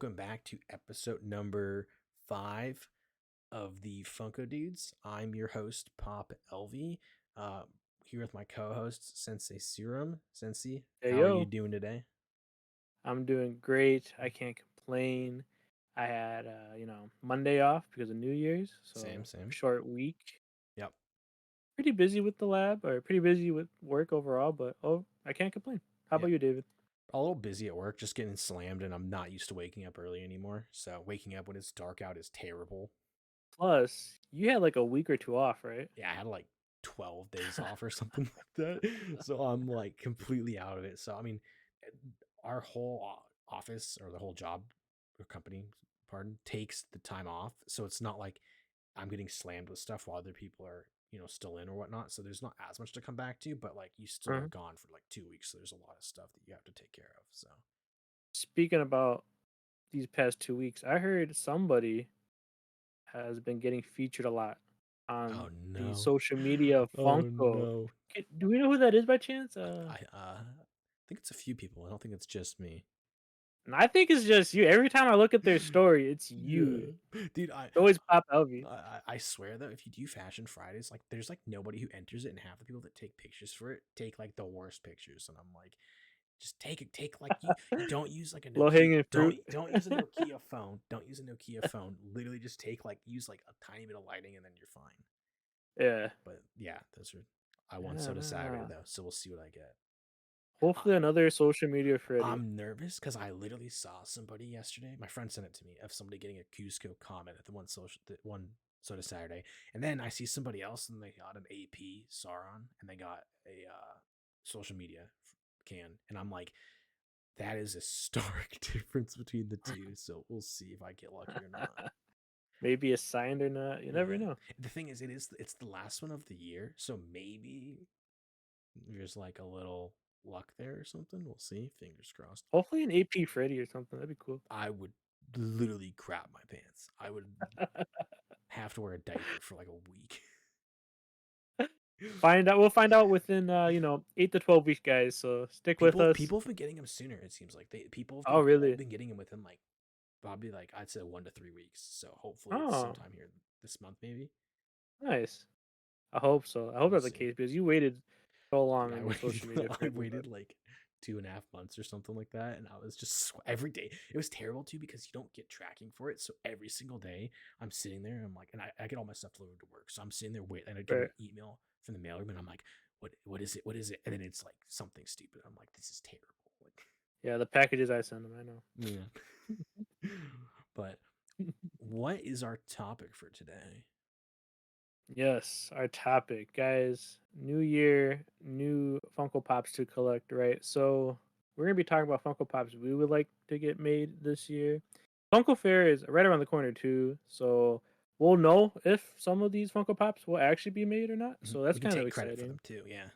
welcome back to episode number 5 of the Funko Dudes. I'm your host, Pop LV, uh, here with my co-host, Sensei Serum. Sensei, Hey how are you yo, doing today? I'm doing great. I can't complain. I had Monday off because of New Year's, Same, so same. short week. Yep. Pretty busy with the lab or pretty busy with work overall, but I can't complain. How about Yep. you, David? A little busy at work, just getting slammed, and I'm not used to waking up early anymore. So waking up when it's dark out is terrible. Plus, you had like a week or two off, right? Yeah, I had like 12 days off or something like that. So I'm like completely out of it. So I mean, our whole office or the whole job or company, pardon, takes the time off. So it's not like I'm getting slammed with stuff while other people are, still in or whatnot. So there's not as much to come back to, but like you still are Uh-huh. gone for like 2 weeks. So there's a lot of stuff that you have to take care of. So Speaking about these past 2 weeks, I heard somebody has been getting featured a lot oh on the no. social media of Oh Funko. no. Do we know who that is by chance? I think it's a few people. I don't think it's just me. And I think it's just you. Every time I look at their story, it's you. Yeah, dude. It's always Pop Elvie. I swear though, if you do Fashion Fridays, like there's like nobody who enters it, and half the people that take pictures for it take like the worst pictures, and I'm like, just take it, take like you don't use like a Low Nokia, hanging fruit. don't use a Nokia phone, don't use a Nokia phone. Literally, just take like use like a tiny bit of lighting, and then you're fine. Yeah. But yeah, those are. I won Yeah, Soda Saturday man. though, so we'll see what I get. Uh, Hopefully another social media Freddy. I'm nervous because I literally saw somebody yesterday. My friend sent it to me of somebody getting a Cusco comment at the one Soda Saturday, and then I see somebody else and they got an AP Sauron and they got a social media can, and I'm like, that is a stark difference between the two. So we'll see if I get lucky or not. Maybe it's signed or not. You never Yeah, know. the thing is, it's the last one of the year, so maybe there's like a little luck there or something. We'll see. Fingers crossed. Hopefully an AP Freddy or something. That'd be cool. I would literally crap my pants. I would have to wear a diaper for like a week. Find out. We'll find out within 8 to 12 weeks, guys. So stick with us. People have been getting them sooner. It seems like people have Oh, been really? getting them within like probably like I'd say 1 to 3 weeks. So hopefully it's Oh, sometime here this month maybe. nice. I hope so. I hope We'll that's the see. case because you waited so Dude, long I on your waited social media I Freddy. But waited like 2.5 months or something like that, and I was just every day. It was terrible too because you don't get tracking for it. So every single day I'm sitting there and I'm like, and I get all my stuff delivered to work. So I'm sitting there waiting, and I get an right. email from the mailroom, and I'm like, what is it? What is it? And then it's like something stupid. I'm like, this is terrible. Like, Yeah, the packages I send them. I know. yeah. But what is our topic for today? Yes, our topic, guys. New year, new Funko Pops to collect, right? So we're gonna be talking about Funko Pops we would like to get made this year. Funko Fair is right around the corner too, so we'll know if some of these Funko Pops will actually be made or not. So that's We can kind of take credit for them exciting. too. Yeah.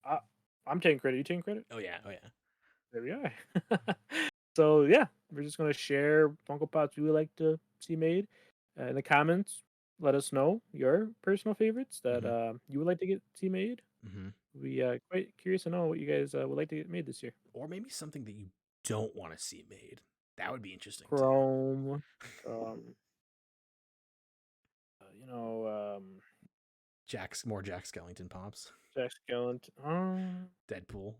I, I'm taking credit. You taking credit? Oh yeah. Oh yeah. There we are. So yeah, we're just gonna share Funko Pops we would like to see made. In the comments, let us know your personal favorites that Mm-hmm. you would like to get see made. Mm-hmm. We quite curious to know what you guys would like to get made this year. Or maybe something that you don't want to see made. That would be interesting too. Chrome, um, uh, you know, um, More Jack Skellington pops. Jack Skellington, Deadpool.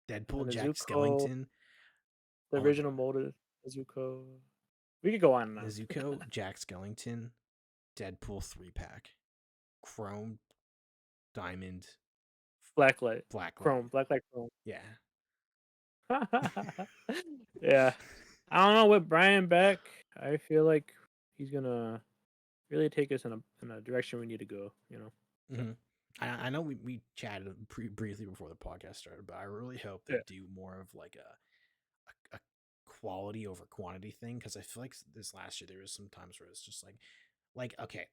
and then Deadpool, Jack Nezuko, Skellington. the Oh my original god. mold Nezuko. We could go on and on. Nezuko, Jack Skellington, Deadpool 3 pack. Chrome, Diamond, Blacklight, Blacklight. Chrome, Blacklight Chrome. Yeah. Yeah, I don't know with Brian back. I feel like he's gonna really take us in a direction we need to go. So hmm I know we chatted briefly before the podcast started, but I really hope they yeah, do more of like a quality over quantity thing because I feel like this last year there was some times where it's just like okay,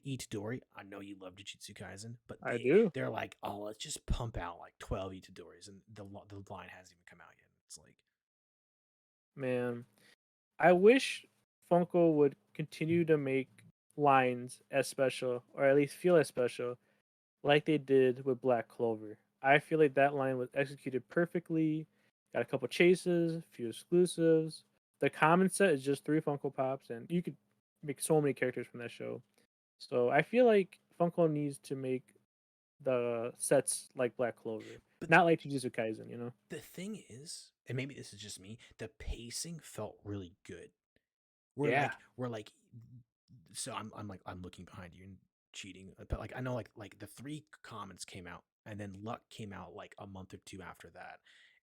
Itadori, I know you love Jujutsu Kaisen, but I do. they're like, oh, let's just pump out like 12 Itadoris, and the line hasn't even come out yet. It's like, Man, I wish Funko would continue to make lines as special, or at least feel as special, like they did with Black Clover. I feel like that line was executed perfectly. Got a couple chases, a few exclusives, The common set is just 3 Funko Pops, and you could make so many characters from that show. So I feel like Funko needs to make the sets like Black Clover, But not like Jujutsu Kaisen, you know? the thing is, and maybe this is just me, the pacing felt really good. We're Yeah, like we're like so I'm like I'm looking behind you and cheating. But like I know like the three comments came out and then Luck came out like a month or two after that.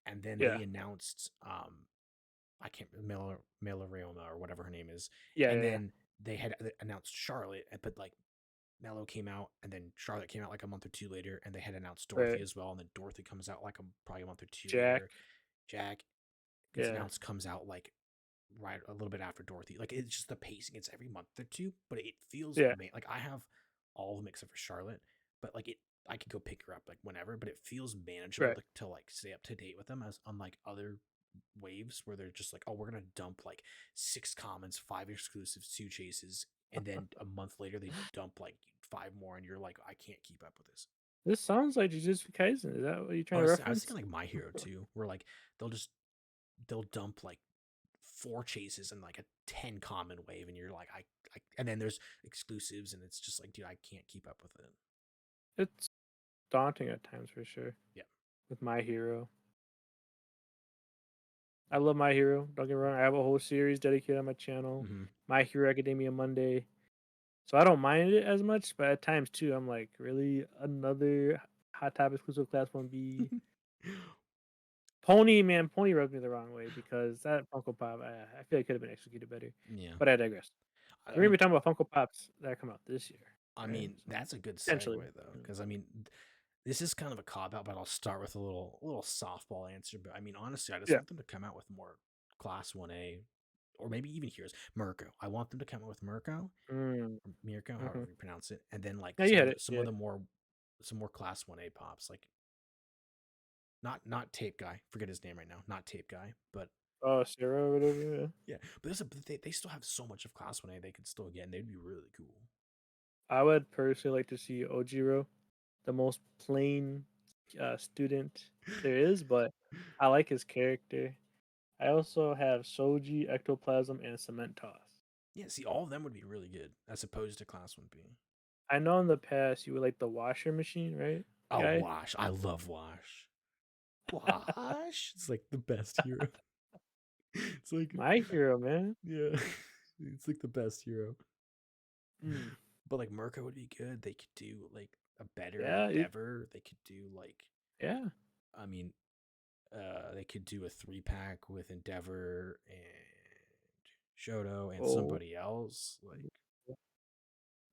And then yeah, they announced I can't Melaroma or whatever her name is. yeah, And yeah, yeah. then they had announced Charlotte, but like Mello came out, and then Charlotte came out like a month or two later, and they had announced Dorothy Right. as well, and then Dorothy comes out like probably a month or two Jack, later. Jack gets yeah, announced, comes out like right a little bit after Dorothy. Like it's just the pacing. It's every month or two, but it feels yeah. like I have all of them except for Charlotte, but like it. I could go pick her up like whenever, but it feels manageable Right. to like stay up to date with them as unlike other waves where they're just like, oh, we're gonna dump like 6 commons, 5 exclusives, 2 chases, and then a month later they dump like 5 more, and you're like, I can't keep up with this. This sounds like Jujutsu Kaisen. Is that what you're trying to I was thinking reference? like My Hero too, where like they'll just they'll dump like 4 chases and like a 10 common wave, and you're like, and then there's exclusives, and it's just like, dude, I can't keep up with it. It's daunting at times for sure Yeah. with My Hero. I love My Hero. Don't get me wrong. I have a whole series dedicated on my channel. Mm-hmm. My Hero Academia Monday. So I don't mind it as much, but at times too, I'm like, really another Hot Topic exclusive Class 1B. Pony, man, Pony rubbed me the wrong way because that Funko Pop, I feel like could have been executed better. Yeah. But I digress. I We're gonna mean, be talking about Funko Pops that come out this year, I right? mean, So that's a good segue potentially, though, mm, because I mean, this is kind of a cop out, but I'll start with a little softball answer. But I mean, honestly, I just yeah, want them to come out with more Class 1A, or maybe even Heroes. Mirko. I want them to come out with Mirko, mm, or Mirko, hmm however you pronounce it, and then like yeah, you had it, some yeah. of the more some more Class 1A pops, like not Tape Guy. Forget his name right now. Not Tape Guy, but Oh, Sarah or whatever. Yeah. yeah. But they still have so much of Class 1A they could still get, and they'd be really cool. I would personally like to see Ojiro, the most plain student there is, but I like his character. I also have Soji, Ectoplasm, and Cement Toss. Yeah, see, all of them would be really good as opposed to Class 1B. I know in the past you were like the washer machine, right? Oh, Guy? Wash. I love Wash. Wash. It's like the best hero. It's like, My hero, man. yeah, it's like the best hero. Mm. But like Mirko would be good. They could do like a better Yeah, Endeavor. They could do like, yeah. I mean, they could do a 3 pack with Endeavor and Shoto and Oh, somebody else. Like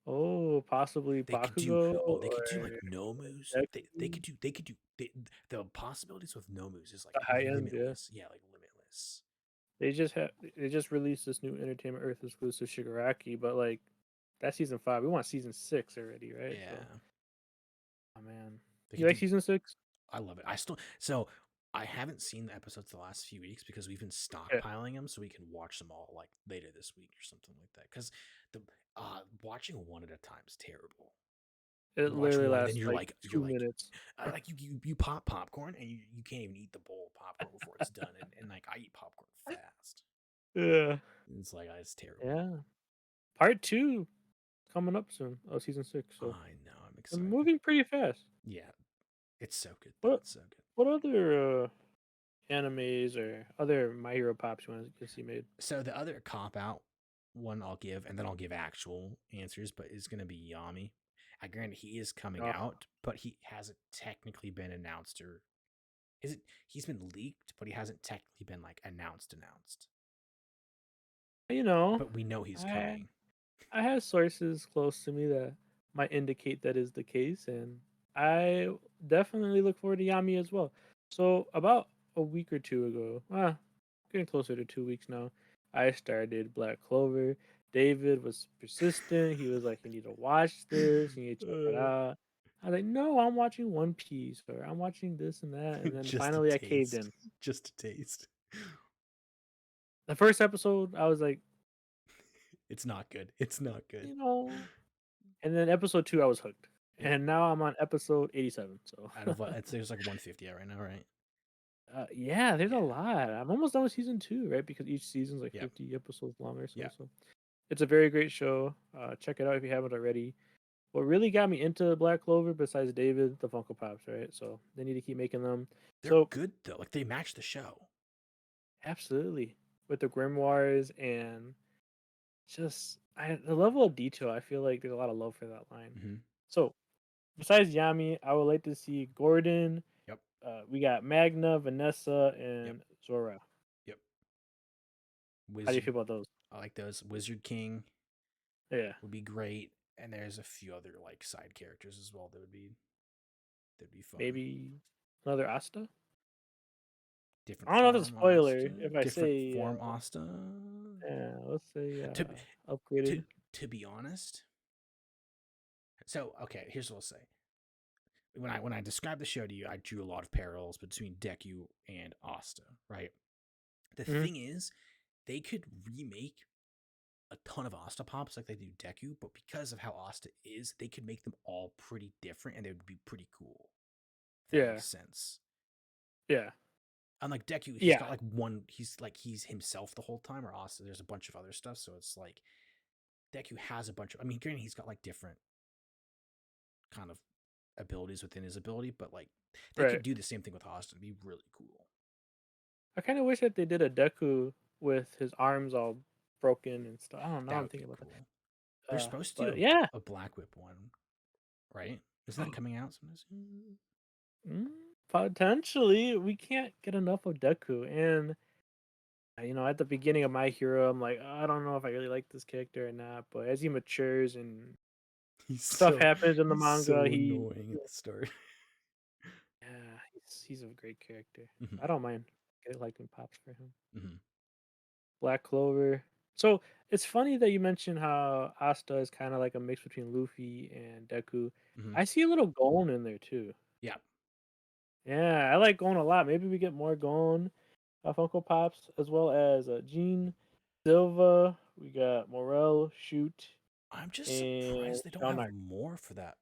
oh, possibly they could do. Bakugo Oh, they or could do like Nomus. They Deku. could do. The possibilities with Nomus is like The high end, yeah. limitless. Yeah, like limitless. They just released this new Entertainment Earth exclusive Shigaraki, but like that's season 5. We want season 6 already, right? So, Yeah, oh man, they you could like do. season 6? I love it. I haven't seen the episodes the last few weeks because we've been Yeah, stockpiling them so we can watch them all like later this week or something like that. Because the watching one at a time is terrible. it You watch literally one and then lasts like you're 2 minutes. like you pop popcorn and you can't even eat the bowl of popcorn before it's done. And like I eat popcorn fast. Yeah, It's like it's terrible. yeah. Part 2 coming up soon. Oh, season 6. So I know. I'm they're excited. moving pretty fast. Yeah, it's so good though. What It's so good. what other animes or other My Hero Pops you want to see made? So the other cop out one I'll give, and then I'll give actual answers, but is going to be Yami. I grant he is coming Oh, out, but he hasn't technically been announced, or is it? He's been leaked, but he hasn't technically been like announced. you know, But we know he's I coming. I have sources close to me that might indicate that is the case, and I definitely look forward to Yami as well. So about a week or two ago, getting closer to 2 weeks now, I started Black Clover. David was persistent. He was like, "You need to watch this. You need to check it Uh, out." I was like, "No, I'm watching One Piece, or I'm watching this and that." And then just a finally, I caved taste. in. Just a taste. The first episode, I was like, It's not good. It's not good. you know, and then episode 2, I was hooked. Yeah. And now I'm on episode 87. So Out of what? There's like 150 right now, right? Yeah, there's a Yeah. lot. I'm almost done with season 2, right? Because each season's like Yep. 50 episodes long or so. Yep. So it's a very great show. Check it out if you haven't already. What really got me into Black Clover, besides David, the Funko Pops, right? So they need to keep making them. They're So good though. Like they match the show. absolutely, with the grimoires and the level of detail, I feel like there's a lot of love for that line. Mm-hmm. So besides Yami, I would like to see Gordon. Yep. We got Magna, Vanessa, Yep. and Zora. Yep. How do you Wizard. feel about those? I like those. Wizard King Yeah, would be great. And there's a few other like side characters as well that'd be fun. maybe another Asta. Different I don't know if it's a form spoiler Asta. if I Different say, form Asta. yeah, let's say To to upgraded. to be honest. So okay, here's what I'll say. When I described the show to you, I drew a lot of parallels between Deku and Asta, right? The Hmm. thing is, they could remake a ton of Asta pops like they do Deku, but because of how Asta is, they could make them all pretty different and they would be pretty cool. If that Yeah, makes sense. yeah, Unlike Deku, he's yeah, got like he's himself the whole time, or Asta, there's a bunch of other stuff. So it's like Deku has a bunch of I mean, granted he's got like different kind of abilities within his ability, but like they right. could do the same thing with Asta and be really cool. I kind of wish that they did a Deku with his arms all broken and stuff. I don't know. That I'm would be thinking about cool. that. They're supposed to But do yeah, a Black Whip one, right? Isn't that coming out soon? mm, potentially we can't get enough of Deku. And at the beginning of My Hero, I'm like, "Oh, I don't know if I really like this character or not." But as he matures and He's stuff so happens in the he's manga, so annoying at the start. yeah, he's a great character. Hmm. I don't mind liking pops for him. Hmm. Black Clover. So it's funny that you mentioned how Asta is kind of like a mix between Luffy and Deku. Hmm. I see a little Gon in there too. Yeah, Yeah, I like Gon a lot. Maybe we get more Gon Funko Pops as well as Jean Silva. We got Morel, Shoot, I'm just and surprised they don't have Shaunart more for that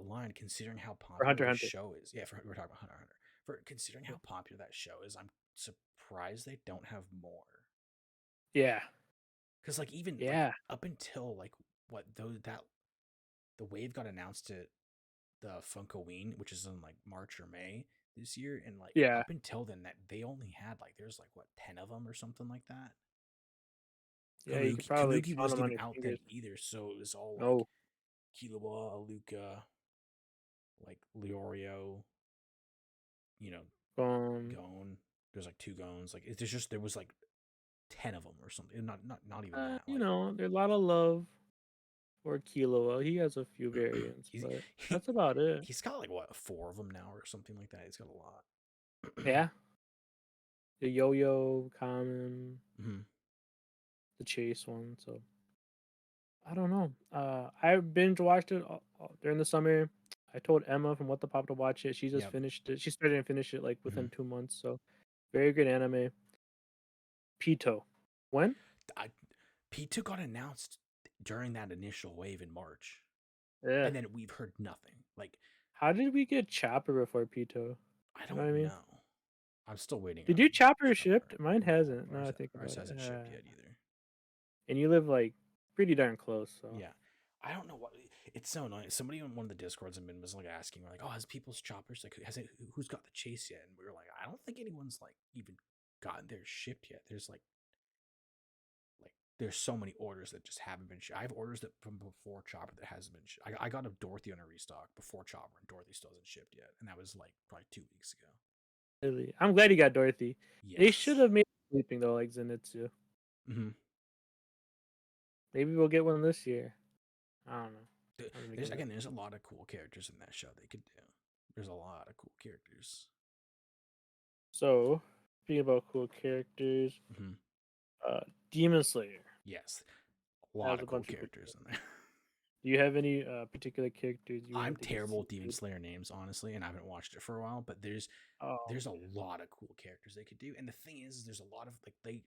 line, considering how for popular Hunter x the Hunter. show is. Yeah, we're talking about Hunter x Hunter. For considering how popular that show is, I'm surprised they don't have more. Yeah, Because like even like yeah, up until like what though that the wave got announced to the Funkoween, which is in like March or May this year, and like yeah, up until then, that they only had like there's like what 10 of them or something like that. yeah. You could probably Kabuki count wasn't them on even your out then fingers. either, so it was all like No, Killua, Aluka, like Leorio, you know, Gon. Gon. There's like two Gons. Like there's just there was like 10 of them or something. Not even that. Like There's a lot of love for Killua. He has a few variants, he's but he that's about it. he's got like what four of them now or something like that. He's got a lot. Yeah, the Yo-Yo, Common, Hmm. the Chase one. So I don't know. I binge watched it during the summer. I told Emma from What the Pop to watch it. She just Yep. finished it. She started and finished it like Hmm. within 2 months. So very good anime. Pito. When? I, P2 got announced during that initial wave in March, Yeah. and then we've heard nothing. Like How did we get Chopper before Pito? I You know what I don't mean? know. I'm still waiting Did on you Chopper Chopper. shipped? Mine No, hasn't. Now I think ours about it. hasn't shipped yet either. And you live like pretty darn close. So Yeah. I don't know what it's so annoying. Somebody on one of the discords I'm in was like asking, we're like, "Oh, has people's choppers like who's got the chase yet?" And we were like, "I don't think anyone's like even gotten theirs shipped yet." There's so many orders that just haven't been shipped. I have orders that from before Chopper that hasn't been shipped. I got a Dorothy on a restock before Chopper, and Dorothy still isn't shipped yet, and that was like probably 2 weeks ago. really, I'm glad you got Dorothy. They should Yes. have made sleeping though, like Zenitsu. Mm-hmm. Maybe we'll get one this year. I don't know. I'm There's making it. again, there's a lot of cool characters in that show they could do. There's a lot of cool characters. So, speaking about cool characters, Mm-hmm. uh, Demon Slayer Yes, a lot has of a cool bunch of good. characters in there. Do you have any particular characters you would I'm like to get terrible see with Demon made? Slayer names, honestly, and I haven't watched it for a while. But Oh there's a man, lot of cool characters they could do, and the thing is there's a lot of like they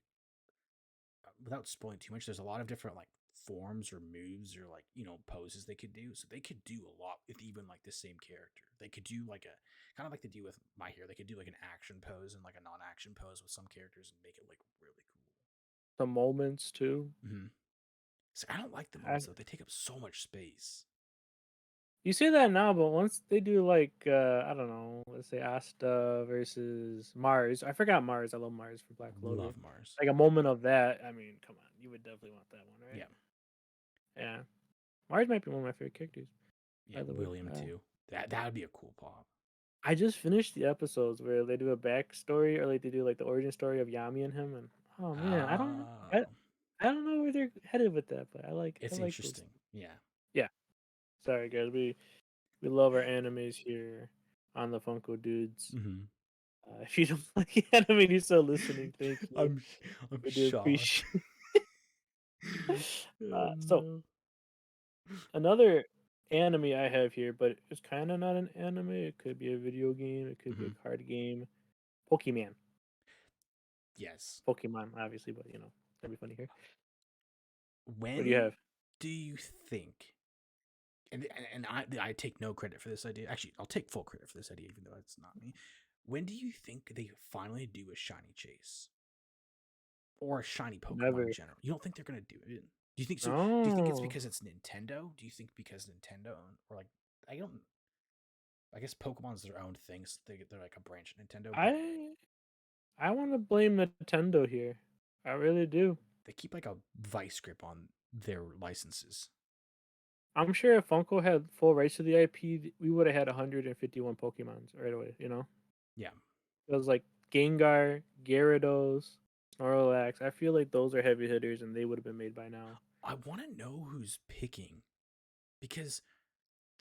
without spoiling too much. There's a lot of different like forms or moves or like poses they could do. So they could do a lot with even like the same character. They could do like a kind of like they do with My Hero. They could do like an action pose and like a non-action pose with some characters and make it like really The moments too. cool. So I don't like the I, moments though. They take up so much space. you say that now, but once they do like I don't know, let's say Asta versus Mars. I forgot Mars. I love Mars for Black Clover. Love Mars. Like a moment of that. I mean, come on, you would definitely want that one, right? Yeah, Yeah, Mars might be one of my favorite characters. yeah. By the way, William too. That would be a cool pop. I just finished the episodes where they do a backstory or like they do like the origin story of Yami and him, and oh man, Oh, I don't know where they're headed with that, but I it's like those. interesting. Yeah. Yeah, sorry guys, we love our animes here on the Funko Dudes. hmm If you don't like anime, you're still listening. Thank you. I'm I'm We do shocked. appreciate. Oh So no. another anime I have here, but it's kind of not an anime. It could be a video game. It could be a hmm card game. Pokemon. Yes. Pokemon, obviously, but that'd be funny here. What do you When have? do you think? And I take no credit for this idea. Actually, I'll take full credit for this idea, even though it's not me. When do you think they finally do a shiny chase or a shiny Pokemon in Never. general? You don't think they're gonna do it? Do you think so? Do you think it's No. because it's Nintendo? Do you think because Nintendo or like I don't? I guess Pokemon's their own thing. So they're like a branch of Nintendo, but I I want to blame Nintendo here. I really do. they keep like a vice grip on their licenses. I'm sure if Funko had full rights to the IP, we would have had 151 Pokemons right away. Yeah, It was like Gengar, Gyarados, Snorlax. I feel like those are heavy hitters, and they would have been made by now. I want to know who's picking because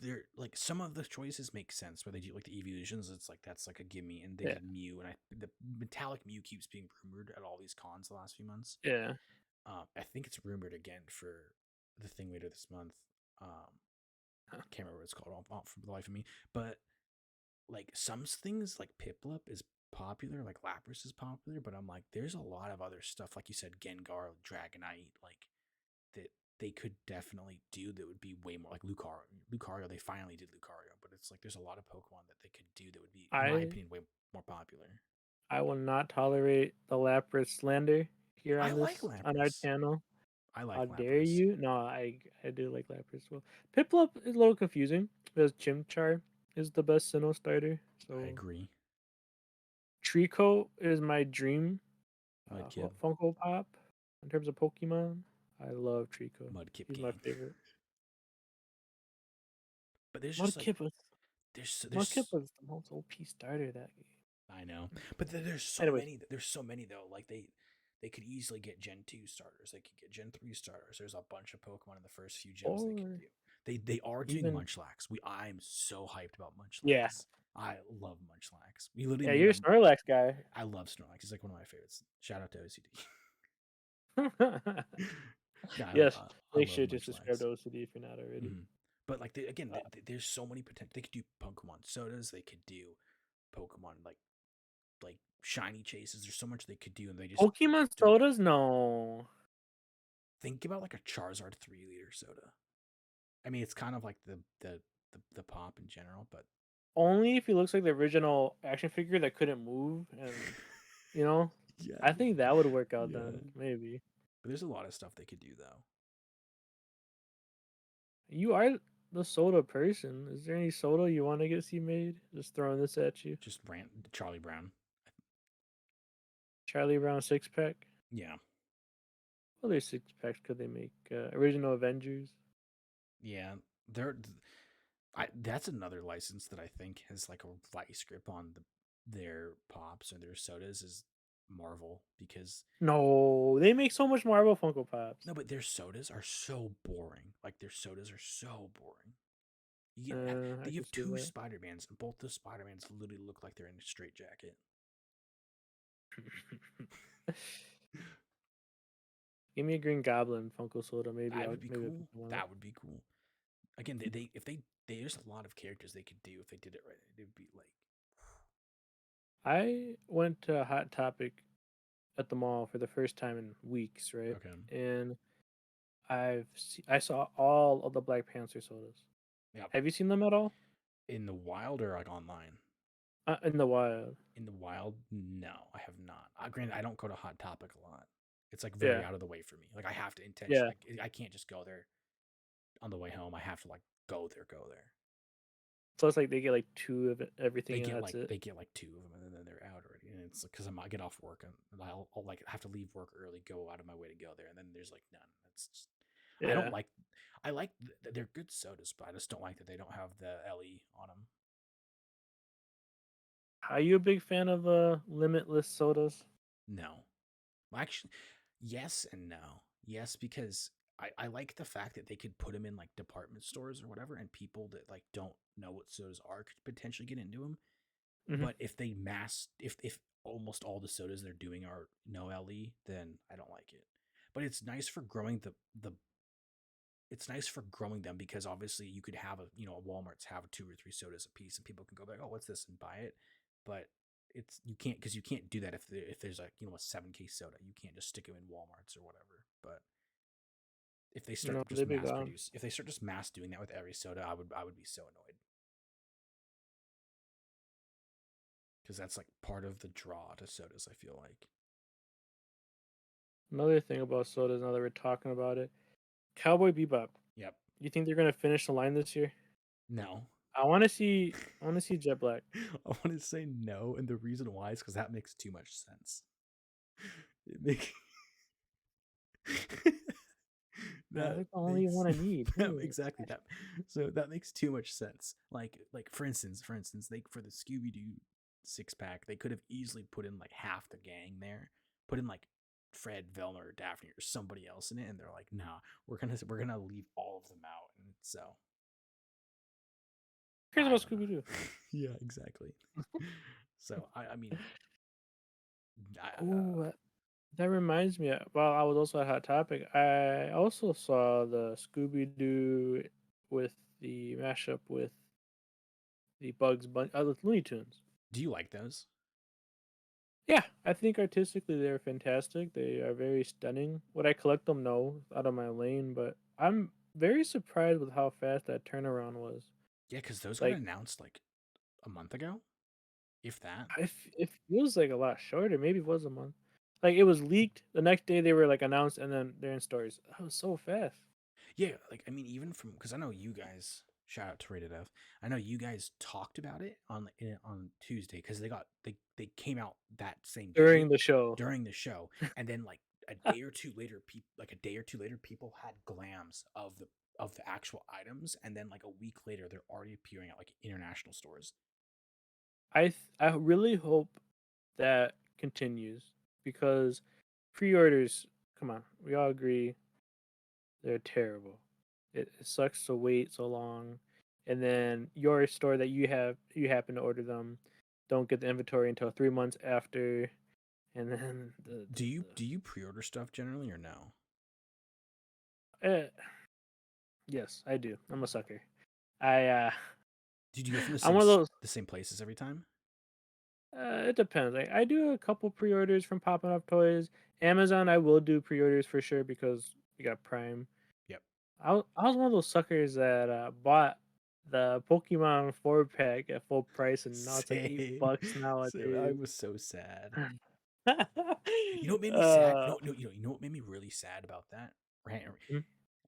they're like some of the choices make sense where they do like the evolutions. It's like that's like a gimme, and they Yeah, did Mew, and the metallic Mew keeps being rumored at all these cons the last few months. yeah. I think it's rumored again for the thing later this month. Can't remember what it's called off for the life of me, but like some things like Piplup is popular, like Lapras is popular, but I'm like, there's a lot of other stuff, like you said, Gengar, Dragonite, like that they could definitely do that would be way more like Lucario. Lucario, they finally did Lucario, but it's like there's a lot of Pokemon that they could do that would be, in my I opinion, way more popular. I will not tolerate the Lapras slander here I on like on our Lapras. channel. I How like dare Lapras. you? No, I do like Lapras as well. Piplup is a little confusing because Chimchar is the best Sinnoh starter. I So agree. Trico is my dream Mudkip, Funko Pop in terms of Pokemon. I love Trico. Mudkip He's my gang. favorite. But there's just like Mudkip was Mudkip there's was the most OP starter that I know, game. but there's so Anyways, many. There's so many though. Like they could easily get Gen 2 starters. They could get Gen 3 starters. There's a bunch of Pokemon in the first few gens they could or do. They are doing even Munchlax. I'm so hyped about yeah, Munchlax. I love Munchlax. We literally yeah. made You're a a. Snorlax guy. I love Snorlax. He's like one of my favorites. Shout out to OCD. Yeah, Yes, I make love sure to subscribe Munchlax. to OCD if you're not already. hmm But like again, Uh, there's so many potential. They could do Pokemon sodas. They could do Pokemon like shiny chases. There's so much they could do, and they just Pokemon don't. sodas, no. Think about like a Charizard 3 liter soda. I mean, it's kind of like the pop in general, but Only if he looks like the original action figure that couldn't move, and you know, yeah, I think that would work out yeah. then. Maybe But there's a lot of stuff they could do though. you are the soda person. Is there any soda you want to get see made? Just throwing this at you. Just rant Charlie Brown. Charlie Brown six pack. Yeah, What other six packs could they make? Original Avengers. yeah. They're that's another license that I think has like a vice grip on their pops or their sodas is Marvel because No, they make so much Marvel Funko Pops. no, but their sodas are so boring. Like their sodas are so boring. You get I you can have see two that. Spider Mans, and both those Spider Mans literally look like they're in a straight jacket. Give me a Green Goblin Funko Soda. That would be Maybe I'll get cool. one up. That would be cool. Again, they if there's a lot of characters they could do if they did it right. It would be like I went to Hot Topic at the mall for the first time in weeks, right? okay, And I saw all of the Black Panther sodas. Yep. Have you seen them at all? In the wild or like online? In the wild. In the wild, no, I have not. Granted, I don't go to Hot Topic a lot. It's like very Yeah, out of the way for me. Like I have to yeah. intentionally. I can't just go there on the way home. I have to like go there, go there. So it's like they get like two of everything, and that's it. They get like two of them and then they're out already. And it's because I get off work and I'll like have to leave work early, go out of my way to go there, and then there's like none. It's just, I don't Yeah. like. I like they're good sodas, but I just don't like that they don't have the LE on them. Are you a big fan of limitless sodas? No, well, actually, yes and no. Yes, because I like the fact that they could put them in like department stores or whatever, and people that like don't know what sodas are could potentially get into them. Hmm. But if they mass, if almost all the sodas they're doing are no LE, then I don't like it. But it's nice for growing the it's nice for growing them because obviously you could have a Walmart's have two or three sodas a piece and people can go back, oh, what's this, and buy it. But you can't, because you can't do that if there's like a 7 case soda, you can't just stick them in Walmart's or whatever. But if they start No, to they just big mass on. produce, if they start just mass doing that with every soda, I would be so annoyed because that's like part of the draw to sodas. I feel like. Another thing about sodas, now that we're talking about it, Cowboy Bebop. Yep. You think they're gonna finish the line this year? No. I want to see. I want to see Jet Black. I want to say no, and the reason why is because that makes too much sense. It make that That's the only makes one I need. exactly that. So that makes too much sense. Like for instance, they for the Scooby Doo 6 pack, they could have easily put in like half the gang there, put in like Fred, Velma, or Daphne, or somebody else in it, and they're like, nah, we're gonna leave all of them out, and so Who cares I about don't know. Scooby Doo? Yeah, exactly. So I mean, Oh, that reminds me. Well, I was also at Hot Topic. I also saw the Scooby Doo with the mashup with the Bugs Bunny, with Looney Tunes. do you like those? Yeah, I think artistically they're fantastic. They are very stunning. Would I collect them? No, out of my lane. But I'm very surprised with how fast that turnaround was. Yeah, because those got Like, announced like a month ago, if that. it feels like a lot shorter. Maybe it was a month. Like it was leaked the next day. They were like announced, and then they're in stores. That was so fast. Yeah, like I mean, even from because I know you guys. Shout out to Rated F. I know you guys talked about it on Tuesday because they came out that same day During the show. during the show, and then like a day or two later, people had glams of the actual items, and then like a week later, they're already appearing at like international stores. I really hope that continues because pre-orders. Come on, we all agree they're terrible. It sucks to wait so long, and then your store that you happen to order them don't get the inventory until 3 months after, and then Do you pre-order stuff generally or no? yes, I do. I'm a sucker. I Did you go from the I'm same one of those. the same places every time? It depends. I do a couple pre-orders from Popping Up Toys. Amazon, I will do pre-orders for sure because we got Prime. Yep. I was one of those suckers that bought the Pokemon 4 pack at full price, and now it's like eight Same. bucks So I nowadays. was so sad. uh, You know what made me sad? You know what made me really sad about that? Right. mm,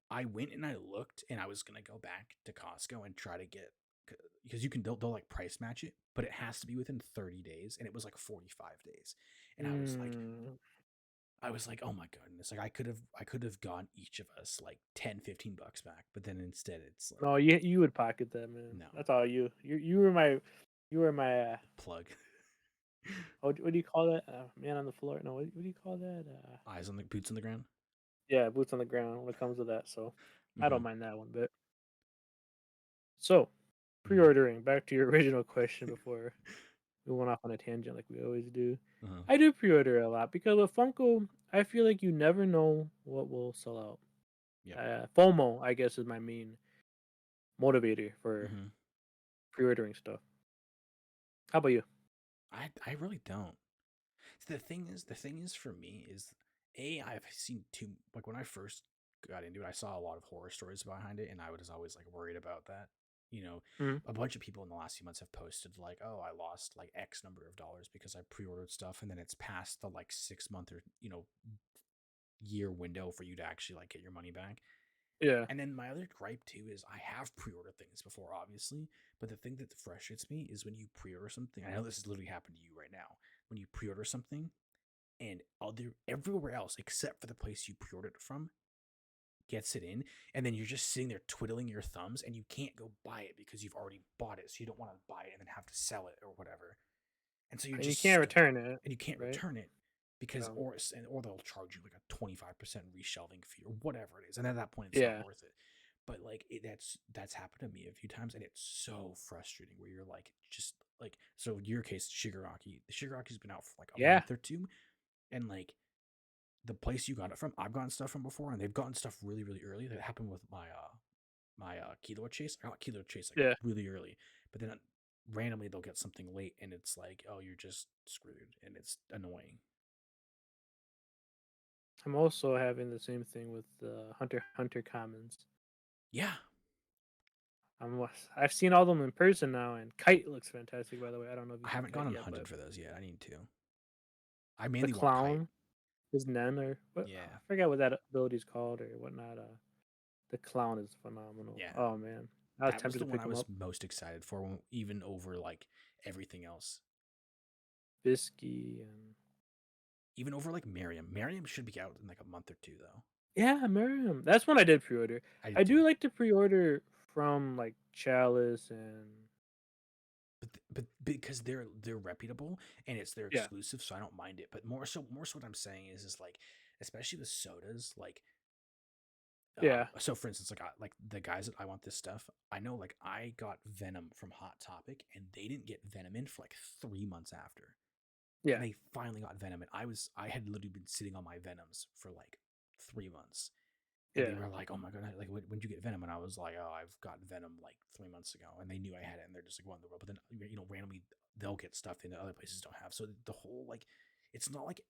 I went and I looked, and I was gonna go back to Costco and try to get, because you can they'll like price match it, but it has to be within 30 days, and it was like 45 days, and mm. I was like, oh my goodness, like I could have gone each of us like 10-15 bucks back, but then instead it's like No, you would pocket that, man. no That's all you. You were my plug. what do you call that? Man on the floor? No, what do you call that? Eyes on the boots on the ground. Yeah, boots on the ground when it comes to that. So I Mm-hmm. don't mind that one bit. So Mm-hmm. pre-ordering. Back to your original question before we went off on a tangent like we always do. Uh-huh. I do pre-order a lot because with Funko, I feel like you never know what will sell out. Yep. FOMO, I guess, is my main motivator for Mm-hmm. pre-ordering stuff. How about you? I really don't. The thing is for me is, I've seen too, like when I first got into it, I saw a lot of horror stories behind it, and I was always like worried about that. You know, Mhm. a bunch of people in the last few months have posted like, "Oh, I lost like X number of dollars because I pre-ordered stuff, and then it's past the like 6 month or year window for you to actually like get your money back." Yeah. And then my other gripe too is I have pre-ordered things before, obviously, but the thing that frustrates me is when you pre-order something. I know this has literally happened to you right now. When you pre-order something and other everywhere else except for the place you pre-ordered it from gets it in, and then you're just sitting there twiddling your thumbs, and you can't go buy it because you've already bought it, so you don't want to buy it and then have to sell it or whatever. And so you're And you just can't stuck, return it, and you can't right? return it because Um, or they'll charge you like a 25% reshelving fee or whatever it is, and at that point it's not yeah. worth it. But like that's happened to me a few times, and it's so frustrating where you're like just like, so in your case, Shigaraki, the Shigaraki's been out for like a Yeah. month or two, and like the place you got it from, I've gotten stuff from before, and they've gotten stuff really really early. That happened with my Kilo Chase. I got Kilo Chase like Yeah. really early, but then randomly they'll get something late, and it's like, oh, you're just screwed, and it's annoying. I'm also having the same thing with the Hunter x Hunter commons. Yeah, I've seen all of them in person now, and Kite looks fantastic. By the way, I don't know if I you've seen haven't gone Kite and yet, but hunted for those yet. I need to. I the mainly want Kite. clown, his Nen or what? I Yeah, forget what that ability is called or whatnot. The clown is phenomenal. yeah. Oh man, I was That was tempted the to one pick I him was up. most excited for, even over like everything else. Bisky and Even over like Miriam. Miriam should be out in like a month or two though. yeah, Miriam. That's one I did pre-order. I I did do too. like to pre-order from like Chalice and But because they're reputable and it's their yeah, exclusive, so I don't mind it. But more so what I'm saying is like, especially with sodas, like yeah, so for instance, like the guys that I want this stuff, I know like I got Venom from Hot Topic, and they didn't get Venom in for like 3 months after. And yeah, they finally got Venom, and I had literally been sitting on my Venoms for like 3 months. And they yeah. were like, "Oh my god, like when'd you get Venom?" And I was like, "Oh, I've got Venom like 3 months ago." And they knew I had it, and they're just like, "What in the world?" But then randomly they'll get stuff in that other places don't have. So the whole like, it's not like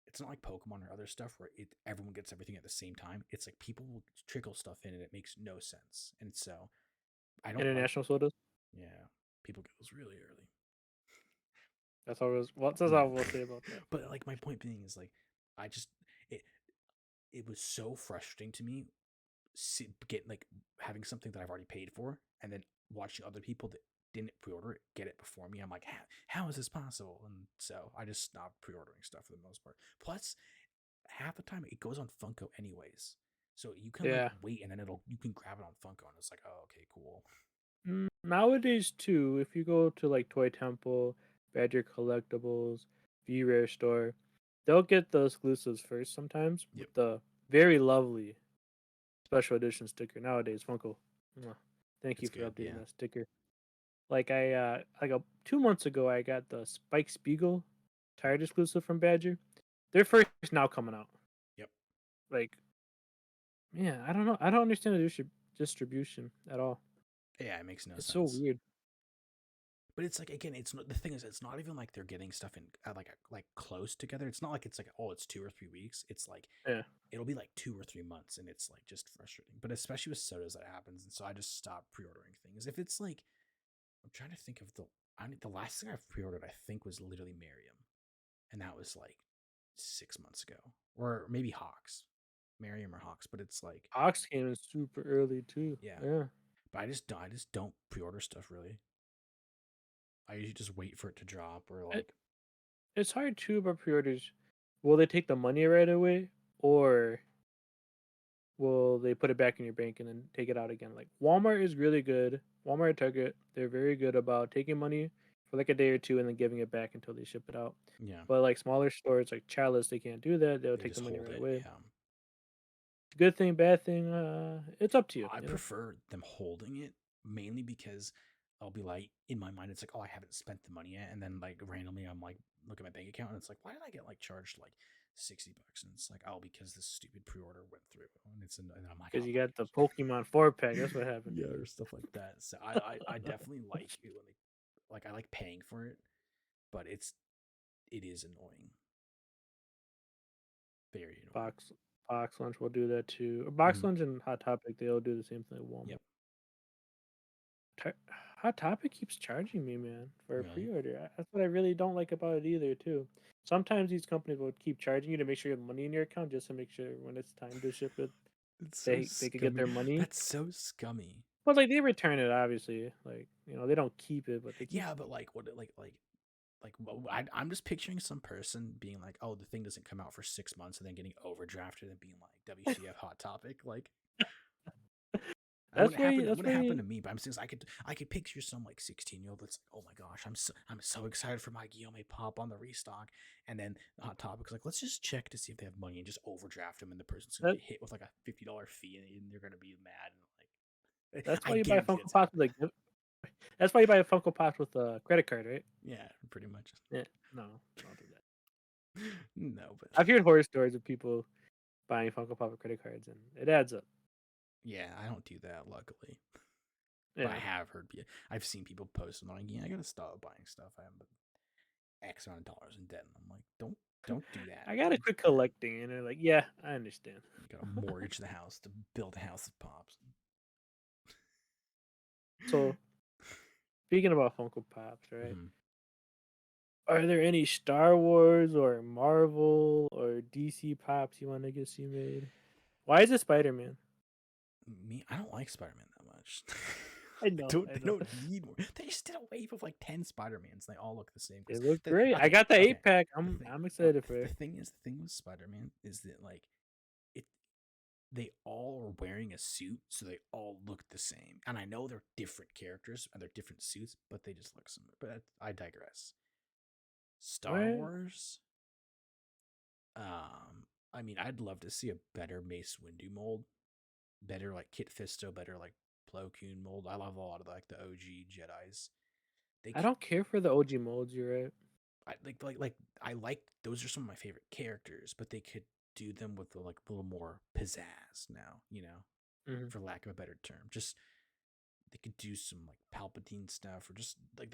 it's not like Pokemon or other stuff where everyone gets everything at the same time. It's like people will trickle stuff in, and it makes no sense. And so I don't like, International sodas. yeah, people get those really early. That's all. That's Yeah, all we'll say about that for but now. like my point being is like, I just it it was so frustrating to me get like having something that I've already paid for, and then watching other people that didn't pre-order it get it before me. I'm like, how is this possible? And so I just stopped pre-ordering stuff for the most part. Plus, half the time it goes on Funko anyways, so you can like Yeah. wait, and then you can grab it on Funko, and it's like, oh, okay, cool. Nowadays too, if you go to like Toy Temple, Badger Collectibles, V Rare Store, they'll get the exclusives first sometimes Yep, with the very lovely special edition sticker. Nowadays, Funko. mwah, Thank you it's for good. updating Yeah, that sticker. Like I like 2 months ago, I got the Spike Spiegel yep, tired exclusive from Badger. They're first now coming out. yep. Like, yeah, I don't know. I don't understand the distribution at all. Yeah, it makes no It's so sense. weird. But it's like, again, it's not, the thing is, it's not even like they're getting stuff in like close together. It's not like it's like, oh, it's 2 or 3 weeks. It's like Yeah. it'll be like 2 or 3 months, and it's like just frustrating. But especially with sodas, that happens, and so I just stopped pre-ordering things. If it's like, I'm trying to think of the last thing I've pre-ordered, I think was literally Miriam, and that was like 6 months ago, or maybe Hawks, Miriam or Hawks. But it's like, Ox came in super early too. yeah, Yeah. but I just don't pre-order stuff really. I usually just wait for it to drop, or It, like, it's hard too about pre-orders. Will they take the money right away, or will they put it back in your bank and then take it out again? Like Walmart is really good. Walmart, Target, they're very good about taking money for like a day or two and then giving it back until they ship it out. yeah, But like smaller stores like Chalice, they can't do that. They'll they take just the money hold right it. away. Yeah. Good thing, bad thing. It's up to you. I You know, prefer them holding it, mainly because I'll be like, in my mind, it's like, oh, I haven't spent the money yet, and then like randomly, I'm like, look at my bank account, and it's like, why did I get like charged like $60? And it's like, oh, because this stupid pre-order went through, and I'm like, because oh you my got the gosh, Pokemon 4 pack. That's what happened. yeah, or stuff like that. So I definitely like it when they, like, I like paying for it, but it is annoying, very annoying. Box. Box Lunch will do that too. Box Mhm. Lunch and Hot Topic, they'll do the same thing at Walmart. Yep. Tar Hot Topic keeps charging me, man, for a Really? pre-order. That's what I really don't like about it either, too. Sometimes these companies will keep charging you to make sure you have money in your account just to make sure when it's time to ship it, It's so they could get scummy. their money. That's so scummy. But, like, they return it, obviously. Like, they don't keep it, but they keep Yeah, but like what I'm just picturing some person being like, "Oh, the thing doesn't come out for 6 months," and then getting overdrafted and being like, "WCF Hot Topic." Like that That's wouldn't why happen. It that's wouldn't happen why to me. But I'm saying I could picture some like 16-year-old that's like, "Oh my gosh, I'm so excited for my Guillaume Pop on the restock," and then Hot Topic's like, "Let's just check to see if they have money and just overdraft them," and the person's gonna that get hit with like a $50 fee, and they're gonna be mad and like, that's I why you buy guarantee Funko it's Pops happened. with, like, that's why you buy a Funko Pops with a credit card, right? Yeah, pretty much. Yeah. No, don't do that. No, but I've heard horror stories of people buying Funko Pop with credit cards, and it adds up. yeah, I don't do that luckily. But I Yeah. have heard, I've seen people post and like, yeah, I gotta stop buying stuff. I am X amount of dollars in debt, and I'm like, don't do that. I gotta quit collecting, and they're like, "Yeah, I understand." You gotta mortgage the house to build a house that pops. So, speaking about Funko Pops, right? Mhm. Are there any Star Wars or Marvel or DC Pops you want to get see made? Why is it Spider-Man? Me, I don't like Spider Man that much. I know, I They know. don't need more. They just did a wave of like 10 Spider-Mans. They all look the same. They Because look the great. I okay, got the okay. 8-pack. The I'm thing, I'm excited for the it. thing is, the thing with Spider-Man is that like it, they all are wearing a suit, so they all look the same. And I know they're different characters and they're different suits, but they just look similar. But I digress. Star Right? Wars. I mean, I'd love to see a better Mace Windu mold, better like Kit Fisto, better like Plo Koon mold. I love a lot of like the OG Jedi's. They, I don't care for the OG molds. You're right. I like those are some of my favorite characters, but they could do them with like a little more pizzazz now. Hmm. For lack of a better term, just they could do some like Palpatine stuff, or just like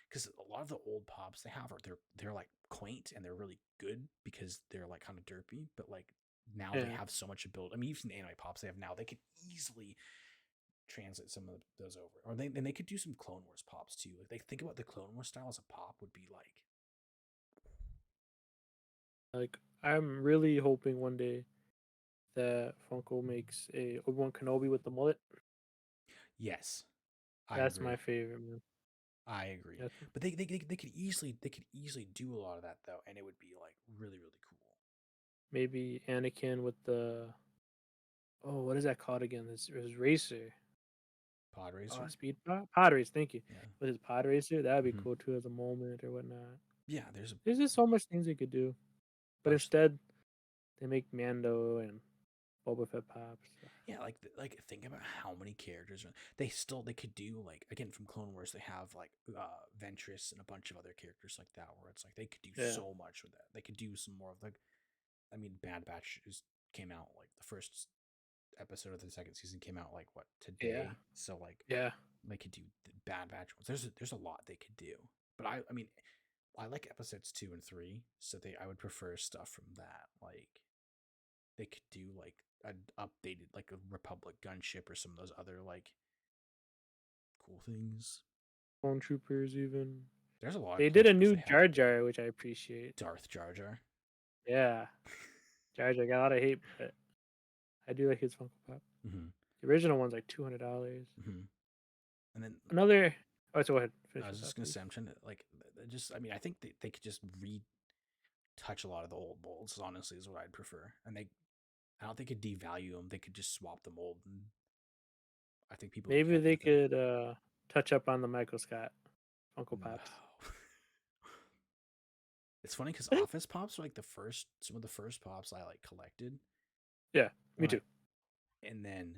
because a lot of the old pops they have are they're like quaint and they're really good because they're like kind of derpy, but like now they Yeah. have so much ability. I mean, even the anime pops they have now, they could easily translate some of those over, or they could do some Clone Wars pops too. Like they think about the Clone Wars style as a pop would be like Like, I'm really hoping one day that Funko makes a Obi-Wan Kenobi with the mullet. yes, I That's my agree. favorite, man. I agree, That's but they could easily do a lot of that though, and it would be like really really cool. maybe Anakin with the, oh, what is that called again? His racer. Pod Oh, Racer, speed pod race. Thank you. yeah. With his pod racer, that'd be Hmm. cool too as a moment or whatnot. Yeah, there's a There's just so much things they could do, but bunch. instead they make Mando and Boba Fett pops. Yeah, like think about how many characters they could do like again from Clone Wars they have like Ventress and a bunch of other characters like that where it's like they could do Yeah, so much with that. They could do some more of like I mean Bad Batch came out like the first episode of the second season came out like what yeah, today, so like yeah. they could do the Bad Batch ones. There's a lot they could do, but I mean I like episodes 2 and 3, so I would prefer stuff from that like they could do like an updated like a Republic gunship or some of those other like cool things. Clone Troopers even. There's a lot of They clone did a troopers new they haven't Jar done. Jar, which I appreciate. Darth Jar Jar. Yeah, Jar Jar got a lot of hate, but I do like his Funko Pop. Mm-hmm. The original one's like $200. Mm-hmm. And then Another. Oh, so go ahead. I Finish your was thought, just gonna please. say I'm trying to like just I mean I think they could just retouch a lot of the old molds. Honestly, is what I'd prefer. And I don't think they could devalue them. They could just swap the mold, and I think people would be Maybe happy they with it. could touch up on the Michael Scott Funko No. Pops. It's funny because Office Pops are like some of the first pops I like collected Yeah, me when I too. and then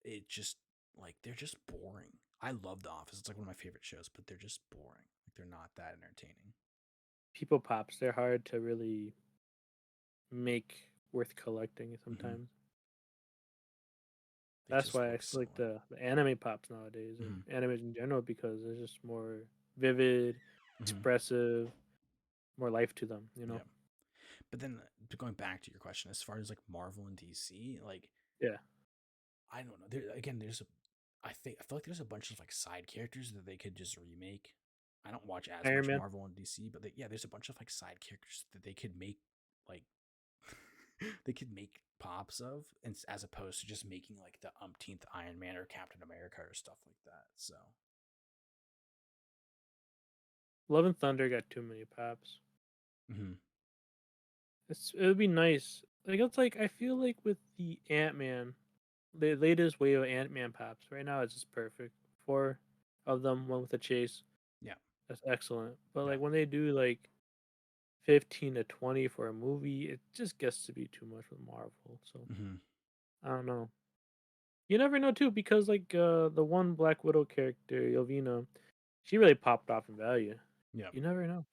it just like they're just boring. I love The Office. It's like one of my favorite shows, but they're just boring. Like they're not that entertaining. People Pops, they're hard to really make worth collecting Hmm. sometimes. They That's just why I look still like similar. the anime Pops nowadays or Hmm. animes in general because they're just more vivid, Hmm. expressive, more life to them, Yeah, But then going back to your question, as far as like Marvel and DC, like Yeah. I don't know. There again, I feel like there's a bunch of like side characters that they could just remake. I don't watch as Iron much Man. Marvel and DC, but yeah, there's a bunch of like side characters that they could make like they could make pops of, and as opposed to just making like the umpteenth Iron Man or Captain America or stuff like that. So, Love and Thunder got too many pops. mhm. It would be nice. Like it's like I feel like with the Ant Man, the latest wave of Ant Man pops right now is just perfect. Four of them, one with a chase. Yeah, That's excellent. But yeah, like when they do like 15 to 20 for a movie, it just gets to be too much with Marvel. So hmm, I don't know. You never know too, because like the one Black Widow character, Yelvina, she really popped off in value. yeah. You never know.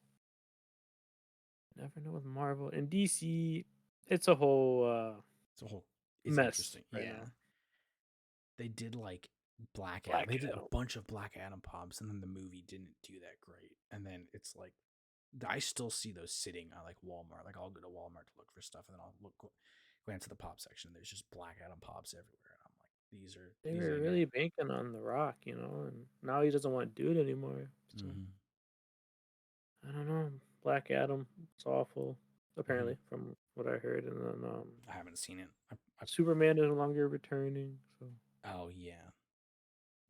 Never know with Marvel and DC. It's a whole It's a whole. It's mess interesting. right Yeah, now. they did like Black Adam. Black They did a Adam. bunch of Black Adam pops, and then the movie didn't do that great. And then it's like I still see those sitting at like Walmart. Like I'll go to Walmart to look for stuff, and then I'll glance at the pop section. And there's just Black Adam pops everywhere, and I'm like, They these were ain't it. really banking on The Rock, and now he doesn't want to do it anymore. So Mm-hmm. I don't know. Black Adam, it's awful. Mm-hmm. Apparently, from what I heard, and then I haven't seen it. Superman is no longer returning. So Oh yeah.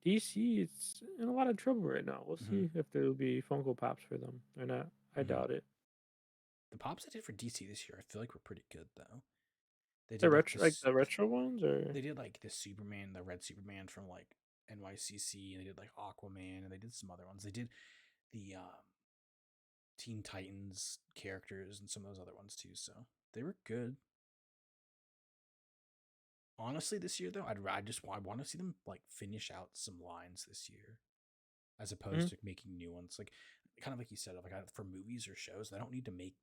DC is in a lot of trouble right now. We'll Mm-hmm. see if there will be Funko Pops for them or not. I Mm-hmm. doubt it. The pops I did for DC this year, I feel like were pretty good though. They The did like retro, like the retro ones, or they did like the Superman, the red Superman from like NYCC, and they did like Aquaman, and they did some other ones. They did the Teen Titans characters and some of those other ones too. So they were good. Honestly, this year though, I want to see them like finish out some lines this year, as Mhm. opposed to making new ones. Like kind of like you said, like for movies or shows, they don't need to make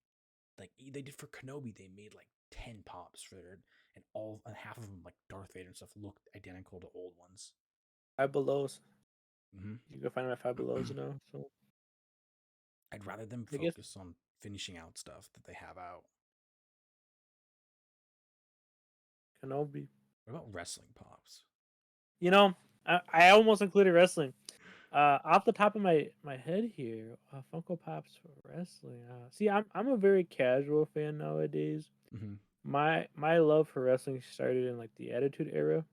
like they did for Kenobi. They made like 10 pops for their and all and half of them like Darth Vader and stuff looked identical to old ones. Five Belows. Hmm. You can find them at Five Belows now. So I'd rather them I guess focus on finishing out stuff that they have out. Kenobi. What about wrestling pops? You know, I almost included wrestling. Off the top of my head here, Funko Pops for wrestling. See, I'm a very casual fan nowadays. Hmm. My love for wrestling started in like the Attitude Era.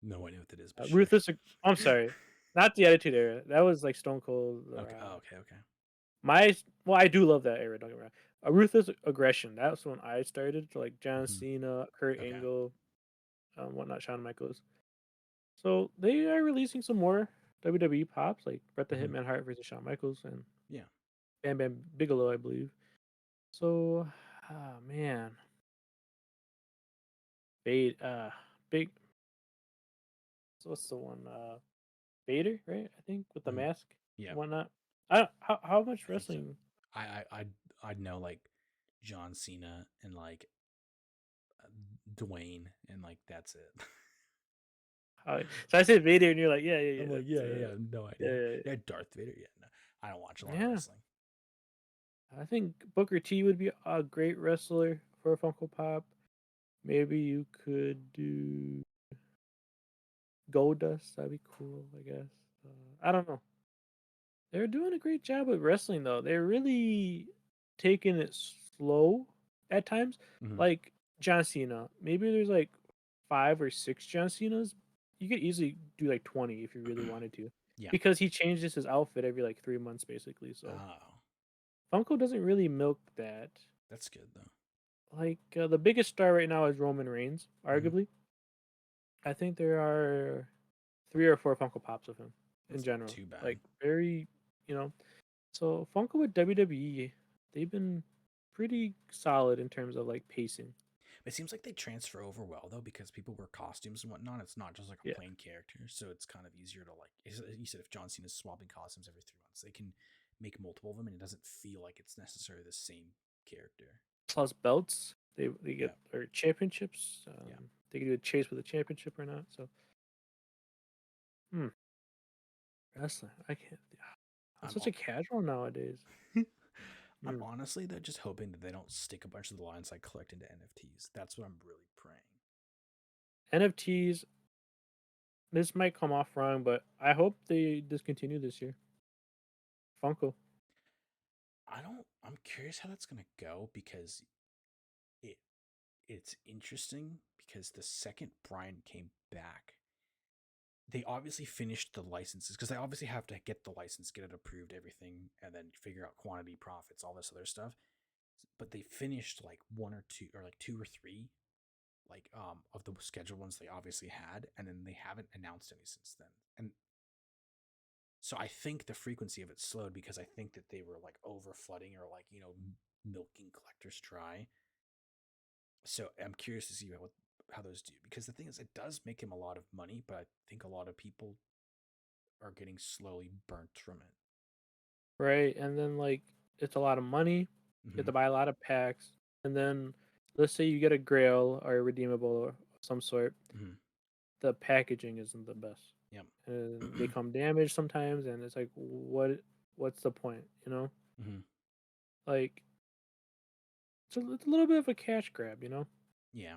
No idea what that is, but sure. Ruthless. I'm sorry, not the Attitude Era. That was like Stone Cold, The Okay. Oh, Rock. okay. Okay. Well, I do love that era. Don't get me wrong. A Ruthless Aggression. That's when I started. So like John Hmm. Cena, Kurt Okay. Angle, whatnot, Shawn Michaels. So they are releasing some more WWE pops, like Bret the Hmm. Hitman Hart versus Shawn Michaels and Yeah. Bam Bam Bigelow, I believe. So, man, Bait, big. So what's the one? Vader, right? I think with the Hmm. mask Yeah. and whatnot. I don't, how much I think so. wrestling? I'd know like John Cena and like Dwayne and like that's it. So I said Vader, and you're like, yeah, yeah, yeah. I'm like, That's yeah, yeah, yeah, no yeah, idea. yeah, yeah. Yeah, Darth Vader. Yeah, no, I don't watch a lot of Yeah. wrestling. I think Booker T would be a great wrestler for a Funko Pop. Maybe you could do Goldust. That'd be cool, I guess. I don't know. They're doing a great job with wrestling, though. They're really taking it slow at times. Hmm. Like John Cena. Maybe there's like 5 or 6 John Cenas. You could easily do like 20 if you really wanted to. Yeah. Because he changes his outfit every like 3 months, basically. So Oh, Funko doesn't really milk that. that's good though. Like the biggest star right now is Roman Reigns, Hmm. arguably. I think there are 3 or 4 Funko Pops of him in That's not general. too bad. Like very, you know. So Funko with WWE, they've been pretty solid in terms of like pacing. It seems like they transfer over well though because people wear costumes and whatnot. It's not just like a Yeah. plain character, so it's kind of easier to like. You said if John Cena's swapping costumes every 3 months, they can make multiple of them, and it doesn't feel like it's necessarily the same character. Plus belts, they Yeah, get or championships. yeah. They can do a chase with a championship or not. So, hmm, wrestling. I can't. I'm I'm such a casual nowadays. I'm Mm. honestly though just hoping that they don't stick a bunch of the lines I collect into NFTs. That's what I'm really praying. NFTs, this might come off wrong, but I hope they discontinue this year. Funko. I don't. I'm curious how that's gonna go because it it's interesting because the second Brian came back, they obviously finished the licenses because they obviously have to get the license, get it approved, everything, and then figure out quantity, profits, all this other stuff. But they finished like one or two, or like two or three, like of the scheduled ones they obviously had, and then they haven't announced any since then. And so I think the frequency of it slowed because I think that they were like over flooding or like milking collectors dry. So I'm curious to see how those do because the thing is, it does make him a lot of money, but I think a lot of people are getting slowly burnt from it. Right? And then like it's a lot of money. You have Mm-hmm. to buy a lot of packs. And then let's say you get a grail or a redeemable of some sort. Mm-hmm. The packaging isn't the best. Yep. And they come damaged sometimes and it's like what's the point, you know? Mm-hmm. Like it's a little bit of a cash grab, you know? Yeah.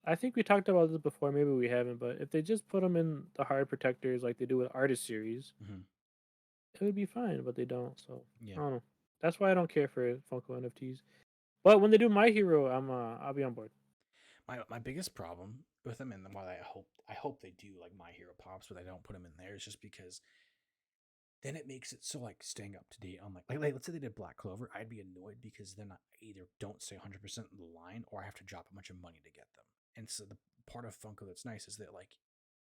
I think we talked about this before, maybe we haven't, but if they just put them in the hard protectors like they do with artist series, Mm-hmm. it would be fine, but they don't. So I Yeah. don't know. That's why I don't care for Funko NFTs. But when they do My Hero, I'll be on board. My biggest problem with them, and why I hope they do like My Hero Pops, but I don't put them in there, is just because then it makes it so like staying up to date on like let's say they did Black Clover, I'd be annoyed because then I either don't stay 100% in the line or I have to drop a bunch of money to get them. And so the part of Funko that's nice is that like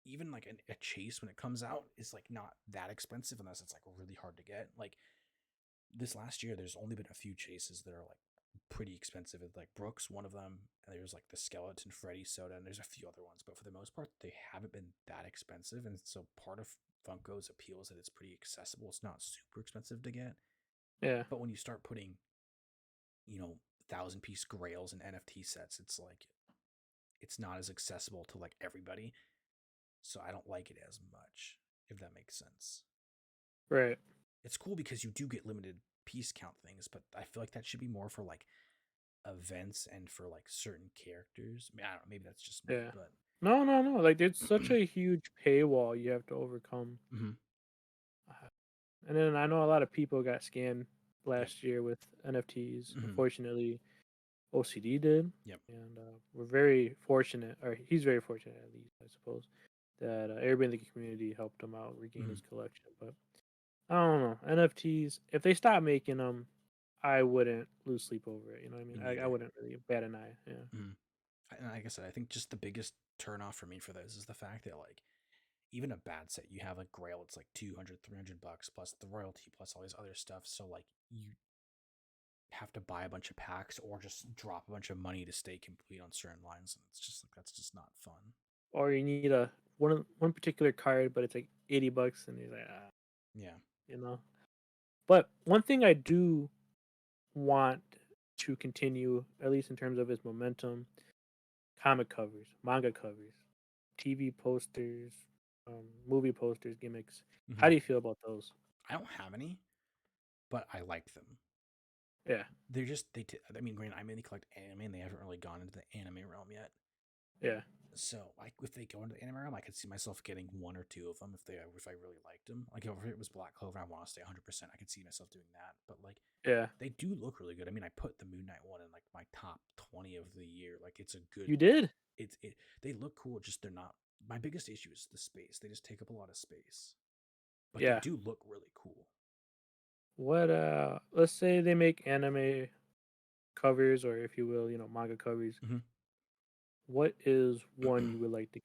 even like a chase when it comes out is like not that expensive unless it's like really hard to get. Like this last year, there's only been a few chases that are like pretty expensive. It's like Brooks, one of them, and there's like the Skeleton Freddy soda, and there's a few other ones. But for the most part, they haven't been that expensive, and so part of Funko's appeal is that it's pretty accessible. It's not super expensive to get, Yeah, but when you start putting, 1,000-piece grails and NFT sets, it's like it's not as accessible to like everybody. So I don't like it as much, if that makes sense. right. It's cool because you do get limited piece count things, but I feel like that should be more for like events and for like certain characters. I mean, I don't know, maybe that's just me, Yeah. but No, no, no. Like it's such a huge paywall you have to overcome. mm-hmm. Uh, And then I know a lot of people got scammed Yep. last year with NFTs. Mm-hmm. Unfortunately, OCD did, Yep. and we're very fortunate, or he's very fortunate at least, I suppose, that everybody in the community helped him out regain Mm-hmm. his collection. But I don't know NFTs. If they stop making them, I wouldn't lose sleep over it. You know what I Me mean? I neither. wouldn't really bat an eye. Yeah, Mm-hmm. And like I said, I think just the biggest turn off for me for those is the fact that like even a bad set, you have a grail, it's like 200, $300 plus the royalty plus all these other stuff. So like you have to buy a bunch of packs or just drop a bunch of money to stay complete on certain lines, and it's just like that's just not fun. or you need a one particular card, but it's like $80, and you're like, Yeah. you know. But one thing I do want to continue, at least in terms of its momentum, comic covers, manga covers, TV posters, movie posters, gimmicks. How Mm-hmm. do you feel about those? I don't have any, but I like them. Yeah, They're just I mean, granted, I mainly collect anime, and they haven't really gone into the anime realm yet. yeah, So, like, if they go into the anime realm, I could see myself getting one or two of them if I really liked them. Like, if it was Black Clover, I want to stay 100%. I could see myself doing that. But like, yeah. they do look really good. I mean, I put the Moon Knight one in like my top 20 of the year. Like, it's a good. You did? It they look cool. Just they're not. My biggest issue is the space. They just take up a lot of space, but they Yeah. do look really cool. What let's say they make anime covers or if you will, manga covers. Mm-hmm. What is one you would like to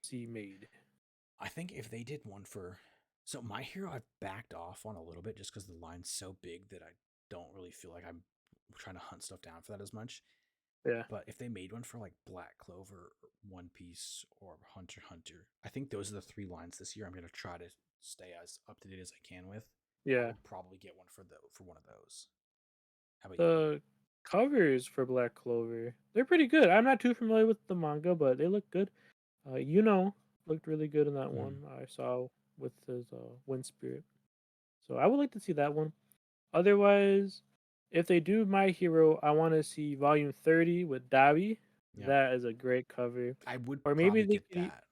see made? I think if they did one for My Hero, I've backed off on a little bit just because the line's so big that I don't really feel like I'm trying to hunt stuff down for that as much. Yeah. But if they made one for like Black Clover, One Piece, or Hunter x Hunter, I think those are the three lines this year. I'm gonna try to stay as up to date as I can with. I Yeah. would probably get one for one of those. How about you? The covers for Black Clover, they're pretty good. I'm not too familiar with the manga, but they look good. Looked really good in that Mm-hmm. one I saw with his wind spirit. So I would like to see that one. Otherwise, if they do My Hero, I want to see Volume 30 with Dabi. Yeah, That is a great cover. I would Or maybe probably they get could, that.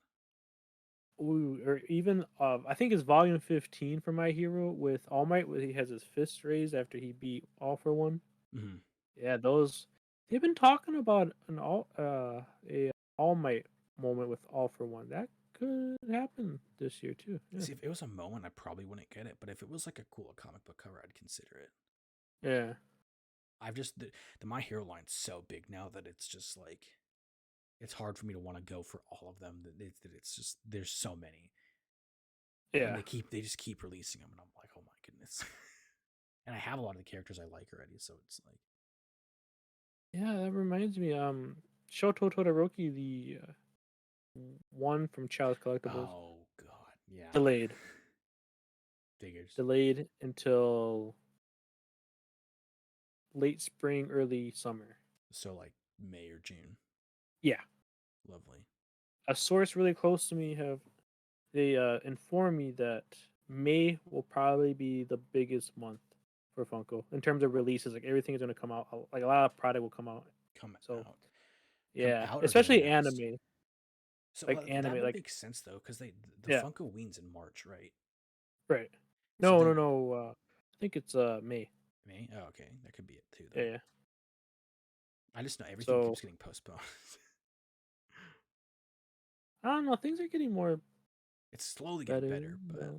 ooh, or even I think it's Volume 15 for My Hero with All Might, where he has his fists raised after he beat All for One. Hmm. Yeah, those they've been talking about a All Might moment with All for One. That could happen this year too. Yeah. See, if it was a moment, I probably wouldn't get it, but if it was like a cool comic book cover, I'd consider it. Yeah. I've just the My Hero line's so big now that it's just like it's hard for me to want to go for all of them. That it's just there's so many, and Yeah. they just keep releasing them, and I'm like, oh my goodness. And I have a lot of the characters I like already, so it's like, Yeah, that reminds me, Shoto Todoroki, the one from Child's Collectibles, oh god, yeah, delayed. figures. Delayed until late spring, early summer. So like May or June, Yeah. lovely. A source really close to me have they informed me that May will probably be the biggest month for Funko in terms of releases. Like everything is going to come out. Like a lot of product will come out. Come So out, come yeah, out or get especially announced. anime. So Like that anime. would Like make sense though, because the yeah, Funko Weens in March, right? right. So No, no, then no. I think it's May. May. Oh, okay, that could be it too Yeah, then. yeah. I just know everything So keeps getting postponed. I don't know. Things are getting more It's slowly getting better. better, but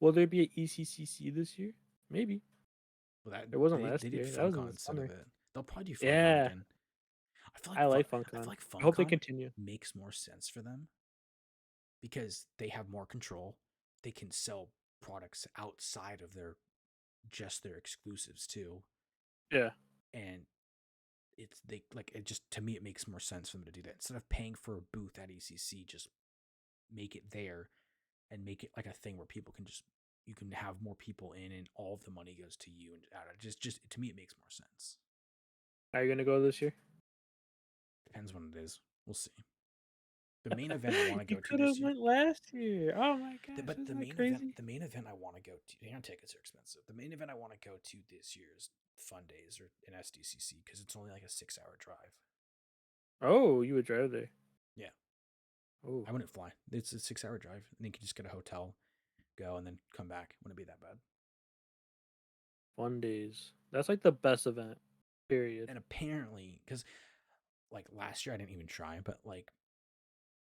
Will there be a ECCC this year? Maybe. well, that There wasn't they last did year. That was in FunCon the instead of summer. it. They'll probably do FunCon Yeah, again. I feel like I like I feel FunCon. like I hope they FunCon continue. makes more sense for them because they have more control. They can sell products outside of their exclusives too, Yeah. and it's they like it just to me it makes more sense for them to do that instead of paying for a booth at ECC. Just make it there and make it like a thing where people can just you can have more people in and all of the money goes to you and just to me it makes more sense. Are you gonna go this year? Depends when it is. We'll see. The main event I want to You go to could have this year. went last year. Oh my gosh, But isn't that crazy? the main event I want to go to. Hang on, tickets are expensive. The main event I want to go to this year is Fun Days or in SDCC because it's only like a 6 hour drive. Oh, you would drive there. Yeah, Oh, I wouldn't fly. It's a 6 hour drive, and then you can just get a hotel, go, and then come back. Wouldn't be that bad. fun days. That's like the best event. Period. And apparently, because like last year I didn't even try, but like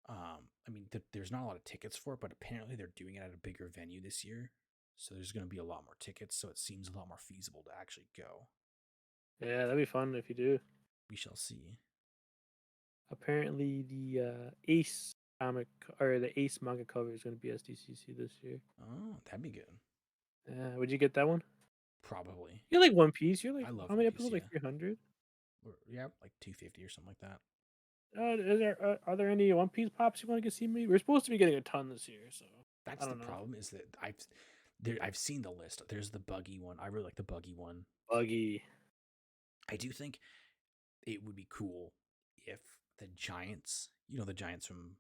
I mean, there's not a lot of tickets for it, but apparently they're doing it at a bigger venue this year. So there's going to be a lot more tickets. So it seems a lot more feasible to actually go. Yeah, that'd be fun if you do. We shall see. Apparently, the Ace or the Ace manga cover is gonna be SDCC this year. Oh, that'd be good. Would you get that one? Probably. You like One Piece? You're like I love how One many Piece. episodes? Like Yeah. 300. Or, yeah, like 250 or something like that. Are there any One Piece pops you want to get see me? We're supposed to be getting a ton this year, so I That's the don't know. problem is that I've seen the list. There's the buggy one. I really like the buggy one. Buggy, I do think it would be cool if the Giants, the Giants from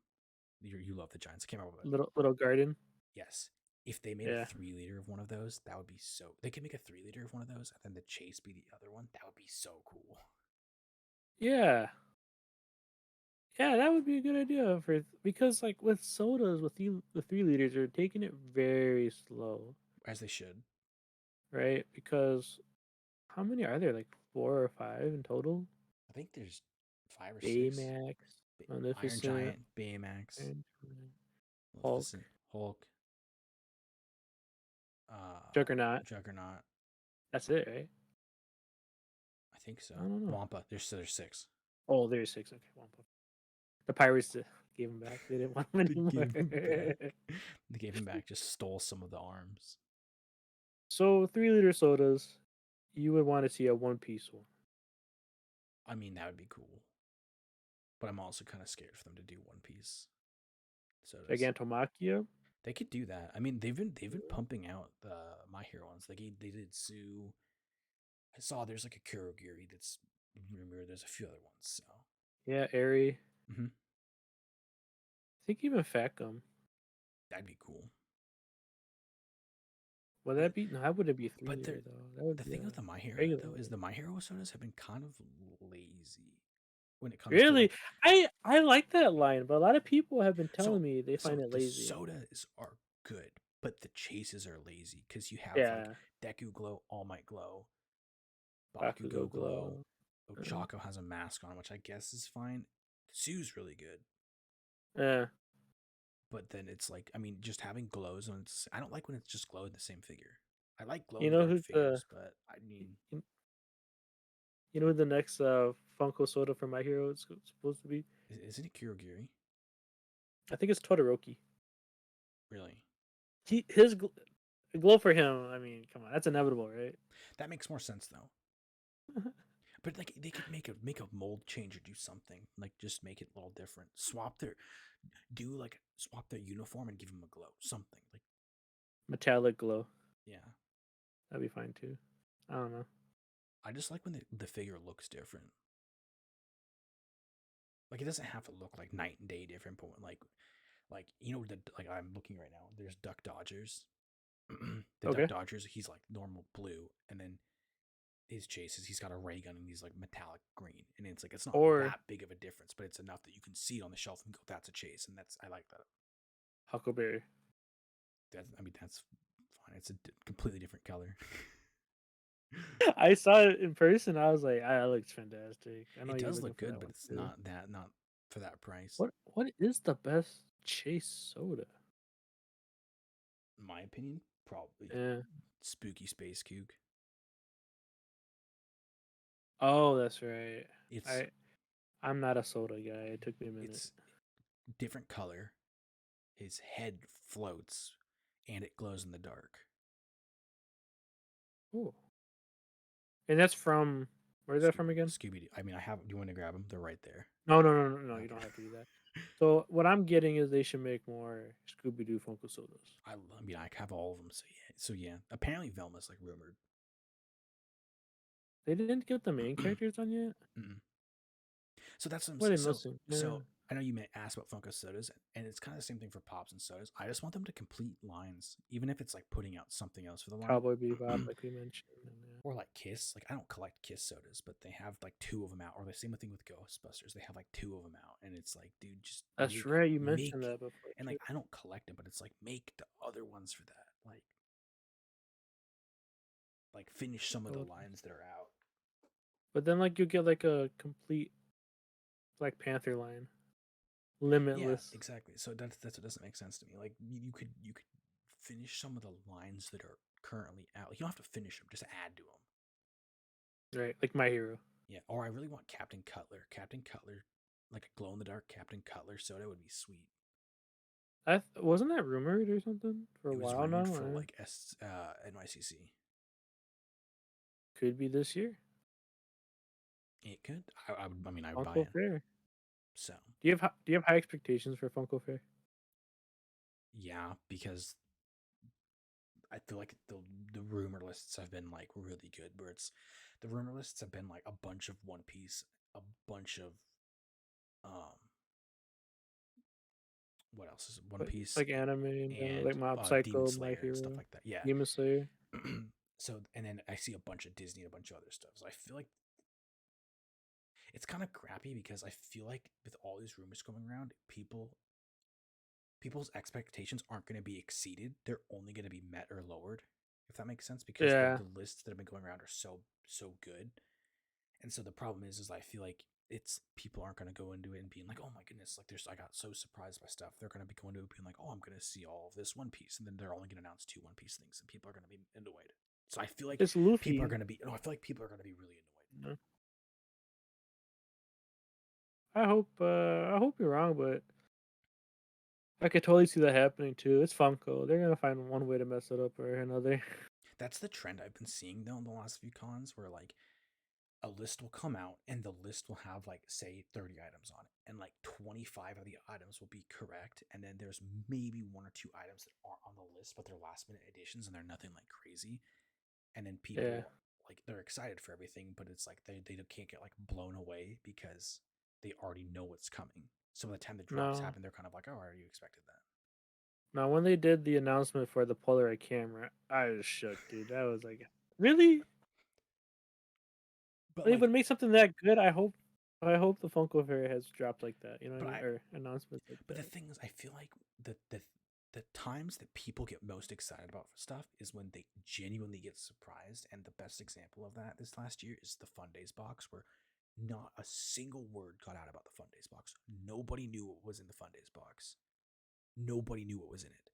you love the Giants. I can't remember what. little garden. Yes. If they made a Yeah, 3 liter of one of those, that would be so. They could make a 3 liter of one of those, and then the chase be the other one. That would be so cool. yeah, yeah. That would be a good idea for because like with sodas with the 3 liters, they're taking it very slow, As they should. right? Because how many are there? Like 4 or 5 in total. I think there's 5 or 6. Baymax, Iron Magnificent, Giant, Baymax, Iron Giant, Hulk, Maleficent, Hulk, uh, Juggernaut. Juggernaut. That's it, right? I think so. I don't know. Wampa. There's 6. Oh, there's 6. Okay, one point. The Pirates gave him back. They didn't want him They anymore. gave him back. They gave him back. Just stole some of the arms. So 3 liter sodas, you would want to see a One Piece one. I mean, that would be cool. But I'm also kind of scared for them to do One Piece sodas. Gigantomachia. They could do that. I mean, they've been pumping out the My Hero ones. Like they did Sue. I saw there's like a Kurogiri that's remember there's a few other ones. So Yeah, Airy. mhm, I think even Facum. that'd be cool. Would that be? No, that wouldn't be three But liter though. That would the be thing a with the My Hero regular though is one. the My Hero sodas have been kind of lazy when it comes to Really, like I like that line, but a lot of people have been telling so me they find it the lazy. sodas are good, but the chases are lazy because you have like Yeah, Deku Glow, All Might Glow, Bakugo Bakugo Glow, Glow. Uh, Ochako has a mask on, which I guess is fine. Sue's really good. yeah, But then it's like, I mean, just having glows on it's, I don't like when it's just glow in the same figure. I like glow you in the know dark who's the figures, but I mean, you you know who the next Funko soda for My Hero is supposed to be? isn't it Kurogiri? I think it's Todoroki. Really? His glow for him. I mean, come on, that's inevitable, right? That makes more sense though. But like they could make a mold change or do something. Like just make it a little different. Swap their uniform and give them a glow. Something. Like Metallic glow. yeah. That'd be fine too. I don't know. I just like when the figure looks different. Like it doesn't have to look like night and day different, but like you know the like I'm looking right now. There's Duck Dodgers. The Duck Okay. Dodgers, he's like normal blue, and then his chases, he's got a ray gun and he's like metallic green. And it's like it's not Or that big of a difference, but it's enough that you can see it on the shelf and go, that's a chase. And that's I like that. Huckleberry. That's fine. It's a completely different color. I saw it in person. I was like, ah, that looks fantastic. I know It you're does looking look for good, that but one it's too. not for that price. What is the best chase soda? In my opinion, probably Yeah. Spooky Space Kook. Oh, that's right. It's I I'm not a soda guy. It took me a minute. it's different color. His head floats, and it glows in the dark. Oh, and that's from where's that from again? Scooby Doo. I mean, I have. Do you want to grab them? They're right there. No, no, no, no, no. You Okay. don't have to do that. So what I'm getting is they should make more Scooby Doo Funko sodas. I mean, I have all of them. So yeah. Apparently, Velma's like rumored. They didn't get the main characters on yet. Mm-mm. So that's what I'm What are saying. they missing? Yeah, So I know you may ask about Funko sodas, and it's kind of the same thing for pops and sodas. I just want them to complete lines, even if it's like putting out something else for the line. Cowboy Bebop, like we mentioned. And, yeah. Or like Kiss. Like I don't collect Kiss sodas, but they have like two of them out. Or the same thing with Ghostbusters. They have like two of them out, and it's like, dude, just That's right. You mentioned make. that before And too. like I don't collect them, but it's like make the other ones for that. Like finish some of the Sodas. lines that are out. But then like you get like a complete Black Panther line, Yeah, limitless. exactly. So that's what doesn't make sense to me. Like you could finish some of the lines that are currently out. You don't have to finish them; just add to them. Right, like My Hero. Yeah. Or I really want Captain Cutler. Captain Cutler, like a glow in the dark Captain Cutler soda would be sweet. Wasn't that rumored or something for a It was while rumored now? for like NYCC. Could be this year. It could. I mean, I would buy Funko it. Fair. So Do you have high expectations for Funko Fair? yeah, because I feel like the rumor lists have been like really good. Where it's the rumor lists have been like a bunch of One Piece, a bunch of um, what else is it? One Piece Like anime in general, and like Mob Demon Psycho, My Slayer and stuff Hero, like that. Yeah. Demon Slayer. So and then I see a bunch of Disney and a bunch of other stuff. So I feel like it's kind of crappy because I feel like with all these rumors going around, people's expectations aren't going to be exceeded. They're only going to be met or lowered, if that makes sense, because Yeah. the lists that have been going around are so good. And so the problem is I feel like it's people aren't going to go into it and being like, oh my goodness, like I got so surprised by stuff. They're going to be going to it being like, oh, I'm going to see all of this One Piece, and then they're only going to announce two One Piece things, and people are going to be annoyed. So I feel like It's people are Luffy. going to be. No, I feel like people are going to be really annoyed. You know? I hope you're wrong, but I could totally see that happening too. It's Funko. They're gonna find one way to mess it up or another. That's the trend I've been seeing though in the last few cons, where like a list will come out and the list will have like say 30 items on it, and like 25 of the items will be correct, and then there's maybe one or two items that aren't on the list but they're last minute additions and they're nothing like crazy, and then Yeah. people like they're excited for everything, but it's like they can't get like blown away because they already know what's coming. So by the time the drops No. happen, they're kind of like, oh, I already expected that. Now, when they did the announcement for the Polaroid camera, I was shook, dude. I was like, really? But They like, would make something that good. I hope the Funko Fair has dropped like that. You know what I but mean? I, Or announcements like but the that. thing is, I feel like the times that people get most excited about stuff is when they genuinely get surprised. And the best example of that this last year is the Fun Days box, where not a single word got out about the Fun Days box. Nobody knew what was in the Fun Days box. Nobody knew what was in it.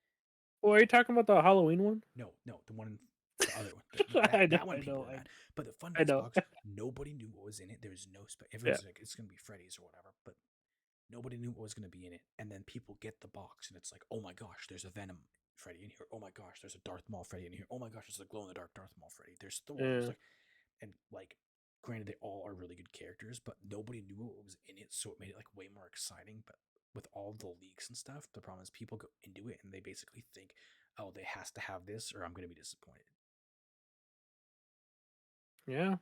Oh, are you talking about the Halloween one? No, no, the one, the other one, that I know, that one I people know, were mad. But the Fun I Days know. box, nobody knew what was in it. There was no Yeah, everyone's like it's gonna be Freddy's or whatever, but nobody knew what was gonna be in it. And then people get the box and it's like, oh my gosh, there's a Venom Freddy in here. Oh my gosh, there's a Darth Maul Freddy in here. Oh my gosh, there's a glow in the dark Darth Maul Freddy. There's Thor. There's yeah, like, and like, granted they all are really good characters, but nobody knew what was in it, so it made it like way more exciting. But with all the leaks and stuff, the problem is people go into it and they basically think, oh, they has to have this or I'm gonna be disappointed. yeah.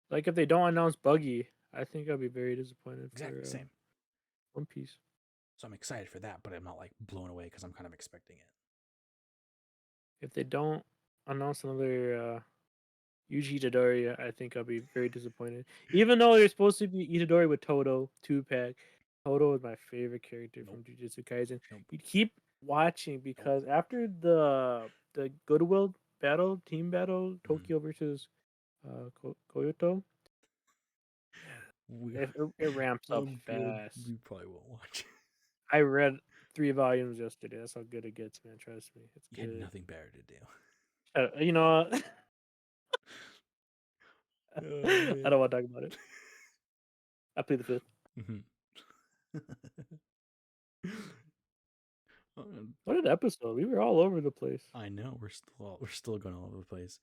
Like if they don't announce Buggy, I think I'll be very disappointed Exactly for same. One Piece. So I'm excited for that, but I'm not like blown away because I'm kind of expecting it. If they don't announce another Yuji Itadori, I think I'll be very disappointed. Even though there's supposed to be Itadori with Toto, 2 pack. Toto is my favorite character Nope. from Jujutsu Kaisen. Nope. You keep watching Nope. because after the Goodwill battle, team battle, Mm-hmm. Tokyo versus Kyoto, We, it ramps up I'm good. fast. We probably won't watch. I read 3 volumes yesterday. That's how good it gets, man. Trust me, it's You had good. nothing better to do. You know, Oh I man. don't want to talk about it. I plead the fifth. Mm-hmm. Um, What an episode! We were all over the place. I know we're still going all over the place.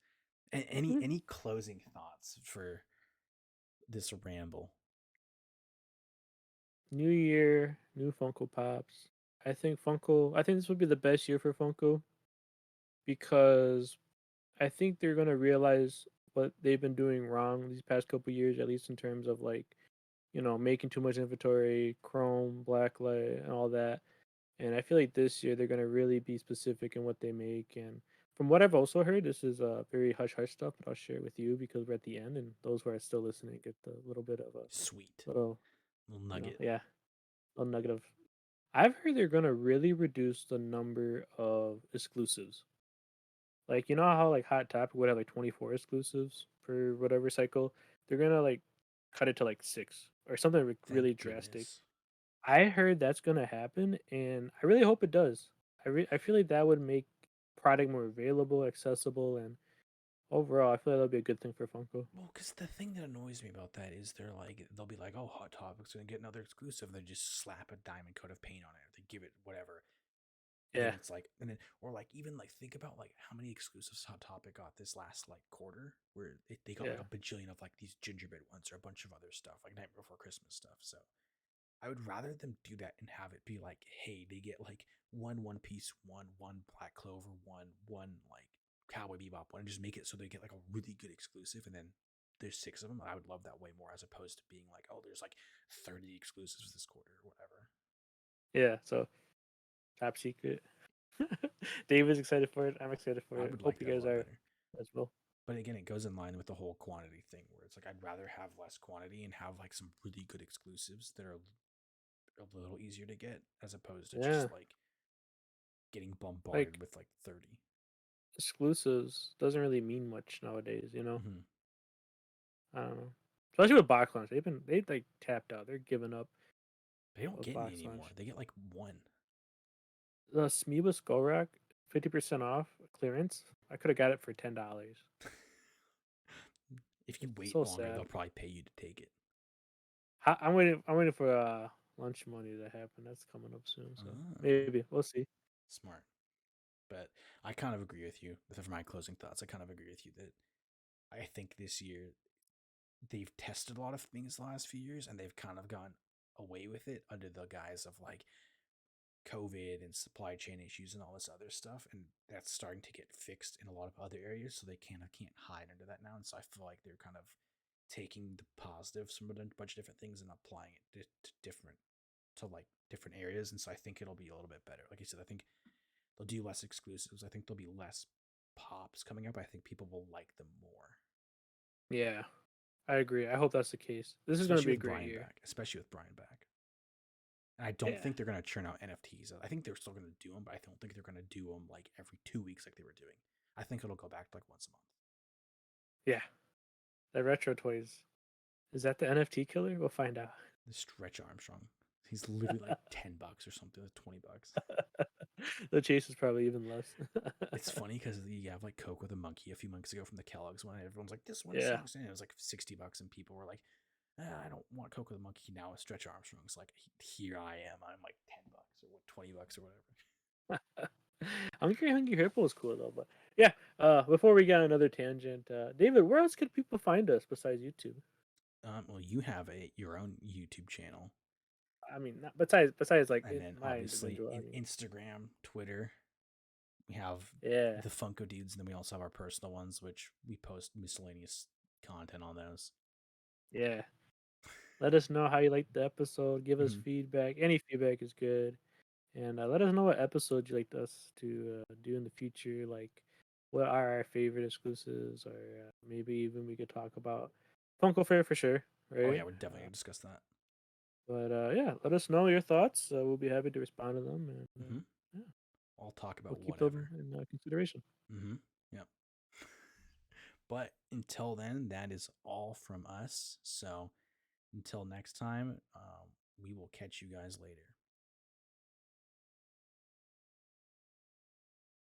Any closing thoughts for this ramble? New year, new Funko Pops. I think this would be the best year for Funko because I think they're gonna realize what they've been doing wrong these past couple years, at least in terms of like, making too much inventory, chrome, blacklight, and all that. And I feel like this year they're gonna really be specific in what they make. And from what I've also heard, this is very hush hush stuff, but I'll share it with you because we're at the end, and those who are still listening get the little bit of a Sweet little, little nugget. yeah, little nugget of. I've heard they're gonna really reduce the number of exclusives. Like how like Hot Topic would have like 24 exclusives per whatever cycle. They're gonna like cut it to like 6 or something Thank really drastic. goodness. I heard that's gonna happen, and I really hope it does. I feel like that would make product more available, accessible, and overall, I feel like that'll be a good thing for Funko. Well, because the thing that annoys me about that is they'll be like, oh, Hot Topic's gonna get another exclusive. And they just slap a diamond coat of paint on it. Or they give it whatever. And then Yeah, it's like, and then, or like, even like, think about like how many exclusives Hot Topic got this last like quarter, where they got like yeah, a bajillion of like these gingerbread ones or a bunch of other stuff, like Night Before Christmas stuff. So I would rather them do that and have it be like, hey, they get like One Piece, one Black Clover, one like Cowboy Bebop one, and just make it so they get like a really good exclusive, and then there's 6 of them. I would love that way more as opposed to being like, oh, there's like 30 exclusives this quarter or whatever. yeah. So top secret. David's excited for it. I'm excited for I it. would Hope like you that a guys lot are better. as well. But again, it goes in line with the whole quantity thing, where it's like I'd rather have less quantity and have like some really good exclusives that are a little easier to get, as opposed to Yeah, just like getting bombarded like with like 30. exclusives doesn't really mean much nowadays. Mm-hmm. I don't know. Especially with box launch, they like tapped out. They're giving up They don't with get any box anymore. launch. They get like one. The Smeeba Skull Rock, 50% off clearance. I could have got it for $10. If you It's wait so longer, they'll sad. probably pay you to take it. I'm waiting. I'm waiting for lunch money to happen. That's coming up soon. So Oh, maybe we'll see. smart. But I kind of agree with you. For my closing thoughts, I kind of agree with you that I think this year they've tested a lot of things the last few years and they've kind of gone away with it under the guise of like COVID and supply chain issues and all this other stuff. And that's starting to get fixed in a lot of other areas. So they kind of can't hide under that now. And so I feel like they're kind of taking the positives from a bunch of different things and applying it to different, to like different areas. And so I think it'll be a little bit better. Like you said, I think They'll do less exclusives. I think there'll be less pops coming up. I think people will like them more, Yeah, I agree. I hope that's the case. This is going to especially be a with great Brian year. back. Especially with Brian back. And I don't Yeah, think they're gonna churn out NFTs. I think they're still gonna do them, but I don't think they're gonna do them like every 2 weeks like they were doing. I think it'll go back to like once a month. yeah. The retro toys. Is that the NFT killer? We'll find out. The Stretch Armstrong, he's literally like $10 or something, like $20. The chase is probably even less. It's funny because you have like Coke with a monkey a few months ago from the Kellogg's one. And everyone's like, this one Yeah. sucks. And it was like $60, and people were like, I don't want Coke with a monkey now. With Stretch Armstrong's like, here I am. I'm like $10 or what, $20 or whatever. Hungry Hippo is cool though, but yeah. Before we get on another tangent, David, where else could people find us besides YouTube? Well, you have your own YouTube channel, I mean, not, besides like and then my obviously individual. I in mean, Instagram, Twitter, we have yeah, the Funko Dudes, and then we also have our personal ones, which we post miscellaneous content on those. yeah. Let us know how you liked the episode. Give us Mhm. feedback. Any feedback is good. And let us know what episodes you'd like us to do in the future. Like, what are our favorite exclusives, or maybe even we could talk about Funko Fair for sure, Oh right? yeah, we're definitely gonna discuss that. But yeah, let us know your thoughts. We'll be happy to respond to them, and Hmm. yeah, I'll talk we'll about keep them whatever. in consideration. Hmm. Yep. But until then, that is all from us. So until next time, we will catch you guys later.